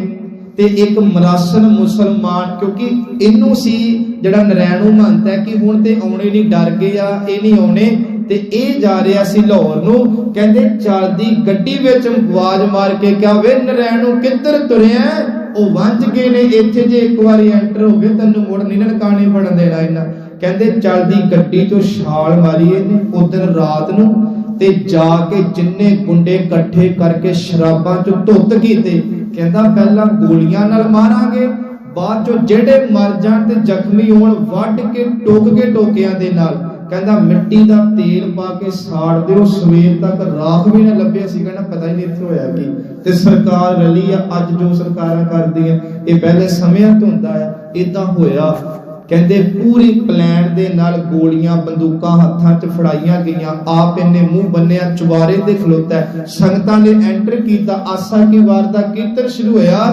ਤੇ ਇੱਕ ਮਰਾਸਨ ਮੁਸਲਮਾਨ, ਕਿਉਂਕਿ ਇਹਨੂੰ ਸੀ ਜਿਹੜਾ ਨਰੈਣੂ ਮੰਨਦਾ ਕਿ ਹੁਣ ਤੇ ਆਉਣੇ ਨਹੀਂ, ਡਰ ਗਏ ਆ, ਇਹ ਨਹੀਂ ਆਉਣੇ, ਤੇ ਇਹ ਜਾ ਰਿਹਾ ਸੀ ਲਾਹੌਰ ਨੂੰ। ਕਹਿੰਦੇ ਚੱਲਦੀ ਗੱਡੀ ਵਿੱਚ ਆਵਾਜ਼ ਮਾਰ ਕੇ ਕਿਹਾ, ਵੇ ਨਰੈਣੂ ਕਿੱਧਰ ਤੁਰਿਆ? ਉਹ ਵੰਜ ਗਏ ਨੇ, ਇੱਥੇ ਜੇ ਇੱਕ ਵਾਰੀ ਐਂਟਰ ਹੋ ਗਏ ਤੈਨੂੰ ਮੁੜ ਨਹੀਂ ਨਨਕਾਣੇ ਫੜਨ ਦੇਣਾ ਇਹਨਾਂ। ਕਹਿੰਦੇ ਚੱਲਦੀ ਗੱਡੀ ਤੋਂ ਛਾਲ ਮਾਰੀ ਇਹਨੇ ਉਦੋਂ ਰਾਤ ਨੂੰ, ਤੇ ਜਾ ਕੇ ਜਿੰਨੇ ਗੁੰਡੇ ਇਕੱਠੇ ਕਰਕੇ ਸ਼ਰਾਬਾਂ ਚੋਂ ਧੁੱਤ ਕੀਤੇ। ਕਹਿੰਦਾ ਪਹਿਲਾਂ ਗੋਲੀਆਂ ਨਾਲ ਮਾਰਾਂਗੇ, ਬਾਅਦ ਚੋਂ ਜਿਹੜੇ ਮਰ ਜਾਣ ਤੇ ਜ਼ਖਮੀ ਹੋਣ ਵੱਢ ਕੇ ਟੋਕ ਕੇ ਟੋਕਿਆਂ ਦੇ ਨਾਲ। ਕਹਿੰਦਾ ਮਿੱਟੀ ਦਾ ਤੇਲ ਪਾ ਕੇ ਸਾੜ ਦਿਓ, ਸਵੇਰ ਤੱਕ ਰਾਖ ਵੀ ਨਾ ਲੱਭਿਆ ਸੀ। ਕਹਿੰਦਾ ਪਤਾ ਹੀ ਨਹੀਂ ਇੱਥੇ ਹੋਇਆ ਕੀ। ਤੇ ਸਰਕਾਰ ਰਲੀ ਆ, ਅੱਜ ਜੋ ਸਰਕਾਰਾਂ ਕਰਦੀਆਂ ਇਹ ਪਹਿਲੇ ਸਮਿਆਂ ਤੋਂ ਹੁੰਦਾ ਆ, ਏਦਾਂ ਹੋਇਆ। ਕਹਿੰਦੇ ਪੂਰੀ ਪਲਾਨ ਦੇ ਨਾਲ ਗੋਲੀਆਂ ਬੰਦੂਕਾਂ ਹੱਥਾਂ 'ਚ ਫੜਾਈਆਂ ਗਈਆਂ। ਆਪ ਇਹਨੇ ਮੂੰਹ ਬੰਨਿਆ, ਚੁਬਾਰੇ ਤੇ ਖਲੋਤਾ, ਸੰਗਤਾਂ ਨੇ ਐਂਟਰ ਕੀਤਾ। ਆਸਾ ਕੀ ਵਾਰ ਦਾ ਕੀਰਤਨ ਸ਼ੁਰੂ ਹੋਇਆ।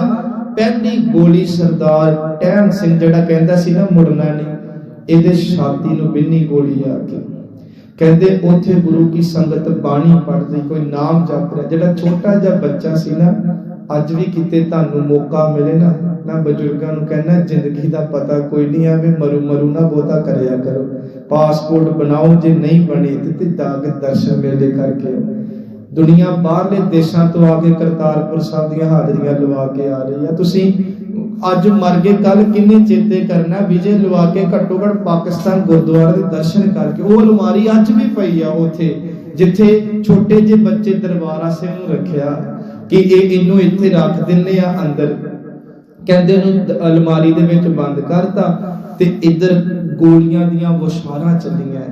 ਪਹਿਲੀ ਗੋਲੀ ਸਰਦਾਰ ਟਹਿਲ ਸਿੰਘ ਜਿਹੜਾ ਕਹਿੰਦਾ ਸੀ ਨਾ ਮੁੜਨਾ ਨਹੀਂ, ਇਹਦੇ ਛਾਤੀ ਨੂੰ ਬਿੰਨੀ ਗੋਲੀ ਆ ਕੇ। ਕਹਿੰਦੇ ਉੱਥੇ ਗੁਰੂ ਕੀ ਸੰਗਤ ਬਾਣੀ ਪੜ੍ਹਦੀ, ਕੋਈ ਨਾਮ ਜਪ ਰਿਹਾ। ਜਿਹੜਾ ਛੋਟਾ ਜਿਹਾ ਬੱਚਾ ਸੀ ਨਾ, ਅੱਜ ਵੀ ਕਿਤੇ ਤੁਹਾਨੂੰ ਮੌਕਾ ਮਿਲੇ ਨਾ, ਮੈਂ ਬਜ਼ੁਰਗਾਂ ਨੂੰ ਕਹਿੰਦਾ ਜ਼ਿੰਦਗੀ ਦਾ ਪਤਾ ਕੋਈ ਨਹੀਂ ਆ, ਵੀ ਮਰੂ ਨਾ ਬਹੁਤਾ ਕਰਿਆ ਕਰੋ। ਪਾਸਪੋਰਟ ਬਣਾਓ, ਜੇ ਨਹੀਂ ਬਣੇ ਤੇ ਦਰਸ਼ਨ ਮੇਲੇ ਕਰਕੇ। ਦੁਨੀਆ ਬਾਹਰਲੇ ਦੇਸ਼ਾਂ ਤੋਂ ਆ ਕੇ ਕਰਤਾਰਪੁਰ ਸਾਹਿਬ ਦੀਆਂ ਹਾਜ਼ਰੀਆਂ ਲਵਾ ਕੇ ਆ ਰਹੀ ਆ। ਤੁਸੀਂ ਅੱਜ ਮਰ ਗਏ, ਕੱਲ ਕਿੰਨੇ ਚੇਤੇ ਕਰਨਾ, ਵਿਜੇ ਲਵਾ ਕੇ ਘੱਟੋ ਘੱਟ ਪਾਕਿਸਤਾਨ ਗੁਰਦੁਆਰੇ ਦੇ ਦਰਸ਼ਨ ਕਰਕੇ। ਉਹ ਅਲਮਾਰੀ ਅੱਜ ਵੀ ਪਈ ਆ ਉੱਥੇ, जिथे छोटे जे बच्चे दरबारा सिंह नूं रखिया कि इनू इत्थे रख दिंने आ अंदर, कहंदे नूं अलमारी दे विच बंद करता ते इधर गोलियां दियां बुछारां चलियां,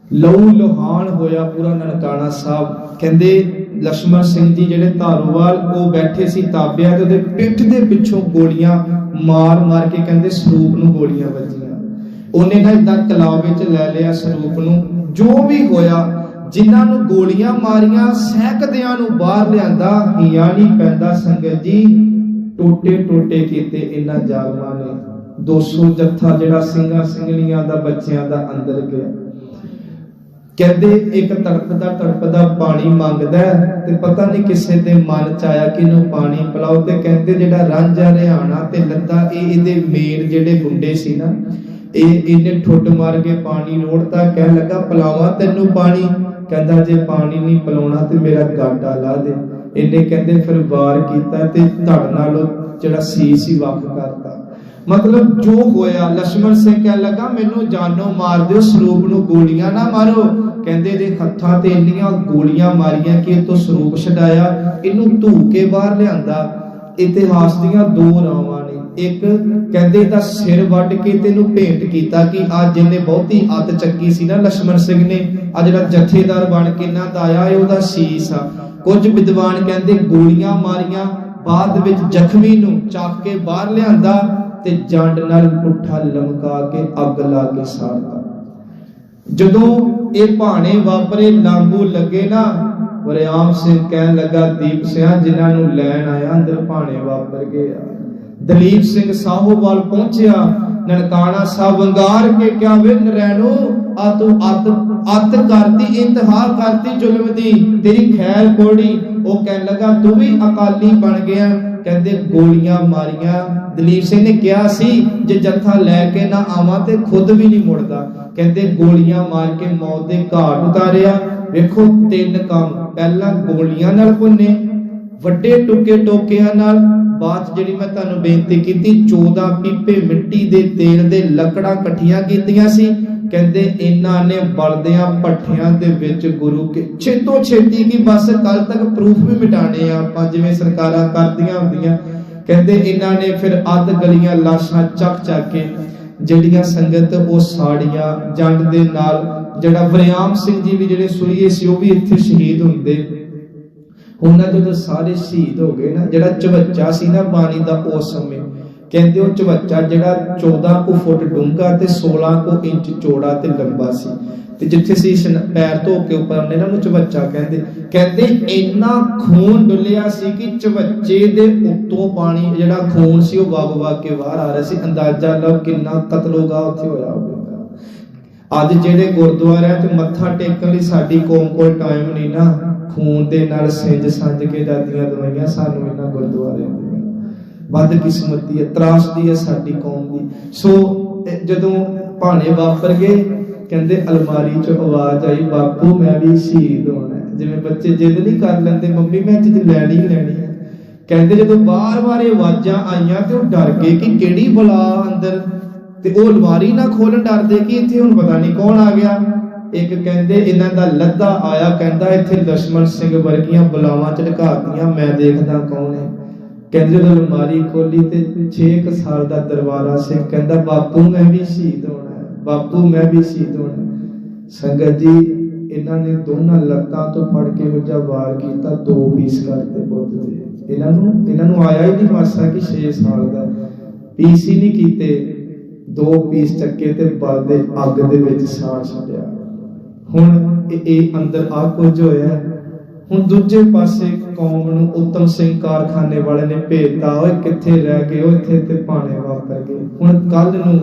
लहू लुहान होया पूरा ननकाना साहब। कहंदे लक्ष्मण सिंह जी जिहड़े धारोवाल वो बैठे सी ताबिया ते उहदे पिठ दे पिछों गोलियां मार मार के कहंदे स्वरूप नूं गोलियां वजियां। उन्हें ना इदां तलाव विच लै लिया स्वरूप नूं। जो भी होया जिन्हां नूं गोलियां मारियां सैकदियां नूं बाहर लिआंदा, हिया नहीं पैंदा संगत जी, टोटे टोटे कीते इन्हां जालमां ने। 200 जत्था जिहड़ा ਸਿੰਘਾਂ ਸਿੰਘਣੀਆਂ ਦਾ ਬੱਚਿਆਂ ਦਾ अंदर गया। कहते एक तड़पदा पानी मंगदा ते पता नहीं किसे दे मन च आया कि इनू पानी पिलाओ, ते कहते जिहड़ा रांझा रिहाना ते लद्दा इहदे मेर जिहड़े गुंडे सी ना, इहने ठुड मार के पानी रोड़ता, कह लगा पिलावा तैनू पानी, कहंदा जे पानी नहीं पिलाउणा ते मेरा गाडा ला दे। इहने कहंदे फिर वार कीता ते धड़ नालों जिहड़ा सीस ही वख करता। मतलब जो होया लक्ष्मण सिंह कह लगा मैनू जानो मार दिओ, स्वरूप नूं गोलियां ना मारो। कहंदे दे हत्थां ते इन्नियां गोलियां मारियां कि इह तो स्वरूप छडाया, इनू धू के बाहर लिआंदा। इतिहास दीयां दो रावां ने, एक कहंदे दा सिर वड्ड के ते इनू भेंट कीता कि अज इहने बहुती अत चक्की सी ना लक्ष्मण सिंह ने, आ जिहड़ा जथेदार बन के इन्हां दा आया इह ओहदा शीस आ। कुछ विद्वान कहंदे गोलियां मारियां, बाद विच जख्मी नूं चक के बाहर लिआंदा ते जंड नाल पुट्ठा लमका के अग ला के साड़ता। जदों ये भाणे वापरे लांबू लगे ना, वरियाम सिंह कहन लगा दीप सिंह जिन्हां नूं लैण आया अंदर भाणे वापर गया। दलीप सिंह साहोवाल पहुंचया, ननकाना साहब वंगार के क्या वे नरैणो आ तू अत करती, इंतहा करती जुल्म दी, तेरी खैर कोड़ी। वो कहन लगा तू भी अकाली बन गया। कहते गोलियां मारियां। दलीप सिंह ने कहा सी जे जत्था लैके ना आवां ते खुद भी नहीं मुड़दा। कहते गोलियां मार के मौत दे घाट उतारिया। वेखो तीन काम, पहला गोलियां नाल भुन्ने, वड्डे टुके टोकियां नाल, बात जिहड़ी मैं तुहानू बेनती कीती 14 पीपे मिट्टी दे तेल दे लकड़ां इकट्ठियां कीतियां सी। कहते इन्हां ने बलदियां भट्ठियां दे विच गुरु के छेतो छेती की बस कल तक प्रूफ भी मिटाने आपां जिवें सरकारां करदियां हुंदियां। कहते इन्हां ने फिर अध गलियां लाशां चक चक के जिहड़ियां संगत ओ साड़ियां जंड दे नाल। जिहड़ा वरियाम सिंह जी भी जिहड़े सुईए सी ओ भी इत्थे शहीद हुंदे। उन्हां जदों सारे शहीद हो गए ना, जिहड़ा चवच्चा सी ना पानी दा उस समय कहंदे ओ चवच्चा जिहड़ा 14 फुट डूंगा ते 16 इंच चौड़ा ते लंबा सी, ते जिथे सी पैर धो के उपर आने ना उन्हें चवच्चा कहंदे। कहंदे इन्ना खून डुलिया सी कि चवच्चे दे उत्तों पानी जिहड़ा खून सी ओ वग वग के बाहर आ रहा सी। अंदाजा लो किन्ना कतलोगा उत्थे होया होवेगा। अज जिहड़े गुरुद्वारे ते मत्था टेकण लई साडी कौम कोल टाइम नहीं ना, खून दे नाल सिंज संज के जादियां दवाइयां सानू इन्हां गुरुद्वारियां दी बदकिस्मती है, त्रासदी है साडी कौम दी। सो जदों भाणे वापर गए, कहंदे अलमारी चों आवाज आई बापू मैं भी शहीद होना है। जिवें बच्चे जिद नहीं कर लेंदे मम्मी मैं चीज लैनी ही लैनी है। कहंदे जदों बार बार आवाजां आईयां ते ओह डर गए कि किहड़ी बला अंदर, ते ओह अलमारी ना खोलन डरदे कि इत्थे हुण पता नहीं कौन आ गया। एक कहंदे इन्हां दा लद्दा आया, कहंदा इत्थे लक्ष्मण सिंह वर्गियां बलावां झटकातियां, मैं देखदा कौन है। कहंदे जदों अलमारी खोली ते 6 साल दा दरबारा सिंह कहंदा बापू मैं भी शहीद होना है, बापू मैं भी शहीद होना है। संगत जी इन्हां ने दोनों लत्तां तो फड़ के वजा वार कीता, 2 पीस करते बुद्ध दे। इन्हां नूं आया ही नहीं मासा कि 6 साल दा, पीस ही नहीं कीते, 2 पीस चक्के ते बल दे अग दे विच साड़ छड्डिया। हुण ਇਹ ਅੰਦਰ ਆ ਕੁਝ ਹੋਇਆ। ਹੁਣ ਦੂਜੇ ਪਾਸੇ ਕੌਮ ਨੂੰ ਉਤਮ ਸਿੰਘ ਕਾਰਖਾਨੇ ਵਾਲੇ ਨੇ ਭੇਜਤਾ, ਓਏ ਕਿੱਥੇ ਰਹਿ ਗਏ, ਉਹ ਇੱਥੇ ਤੇ ਭਾਣੇ ਵਾਪਰ ਗਏ। ਹੁਣ ਕੱਲ ਨੂੰ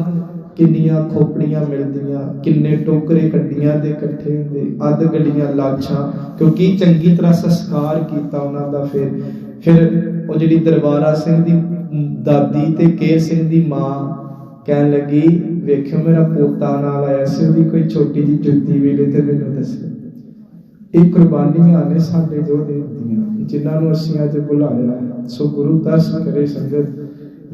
ਕਿੰਨੀਆਂ ਖੋਪੜੀਆਂ ਮਿਲਦੀਆਂ, ਕਿੰਨੇ ਟੋਕਰੇ ਕੱਢੀਆਂ ਦੇ ਇਕੱਠੇ ਹੁੰਦੇ, ਅੱਧ ਗੱਡੀਆਂ ਲਾਸ਼ਾਂ, ਕਿਉਂਕਿ ਚੰਗੀ ਤਰ੍ਹਾਂ ਸੰਸਕਾਰ ਕੀਤਾ ਉਹਨਾਂ ਦਾ। ਫਿਰ ਉਹ ਜਿਹੜੀ ਦਰਬਾਰਾ ਸਿੰਘ ਦੀ ਦਾਦੀ ਤੇ ਕੇਰ ਸਿੰਘ ਦੀ ਮਾਂ ਕਹਿਣ ਲੱਗੀ ਵੇਖਿਓ ਮੇਰਾ ਪੋਤਾ ਨਾਲ ਆਇਆ ਸੀ, ਉਹਦੀ ਕੋਈ ਛੋਟੀ ਜਿਹੀ ਜੁੱਤੀ ਵੇਲੇ ਤੇ ਮੈਨੂੰ ਦੱਸਿਓ। ਇਹ ਕੁਰਬਾਨੀਆਂ ਨੇ ਸਾਡੇ ਯੋਧੇ ਦੀਆਂ ਜਿਨ੍ਹਾਂ ਨੂੰ ਅਸੀਂ ਅੱਜ ਬੁਲਾਇਆ। ਸੋ ਗੁਰੂ ਦਰਸ ਕਰੇ ਸੰਗਤ,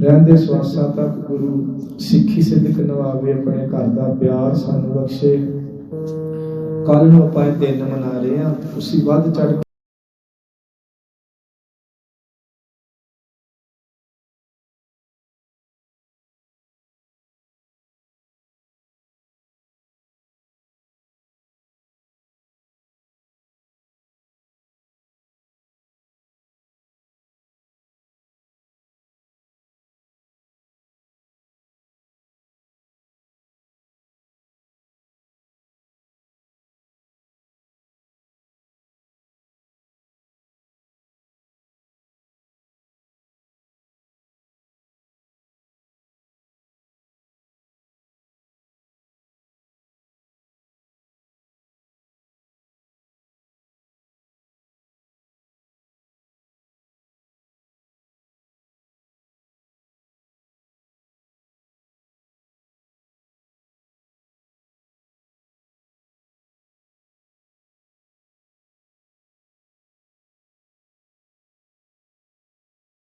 ਰਹਿੰਦੇ ਸਵਾਸਾਂ ਤੱਕ ਗੁਰੂ ਸਿੱਖੀ ਸਿੱਧਕ ਨਵਾਵੇ, ਆਪਣੇ ਘਰ ਦਾ ਪਿਆਰ ਸਾਨੂੰ ਬਖਸ਼ੇ। ਕੱਲ ਨੂੰ ਆਪਾਂ ਇਹ ਦਿਨ ਮਨਾ ਰਹੇ ਹਾਂ, ਤੁਸੀਂ ਵੱਧ ਚੜ੍ਹ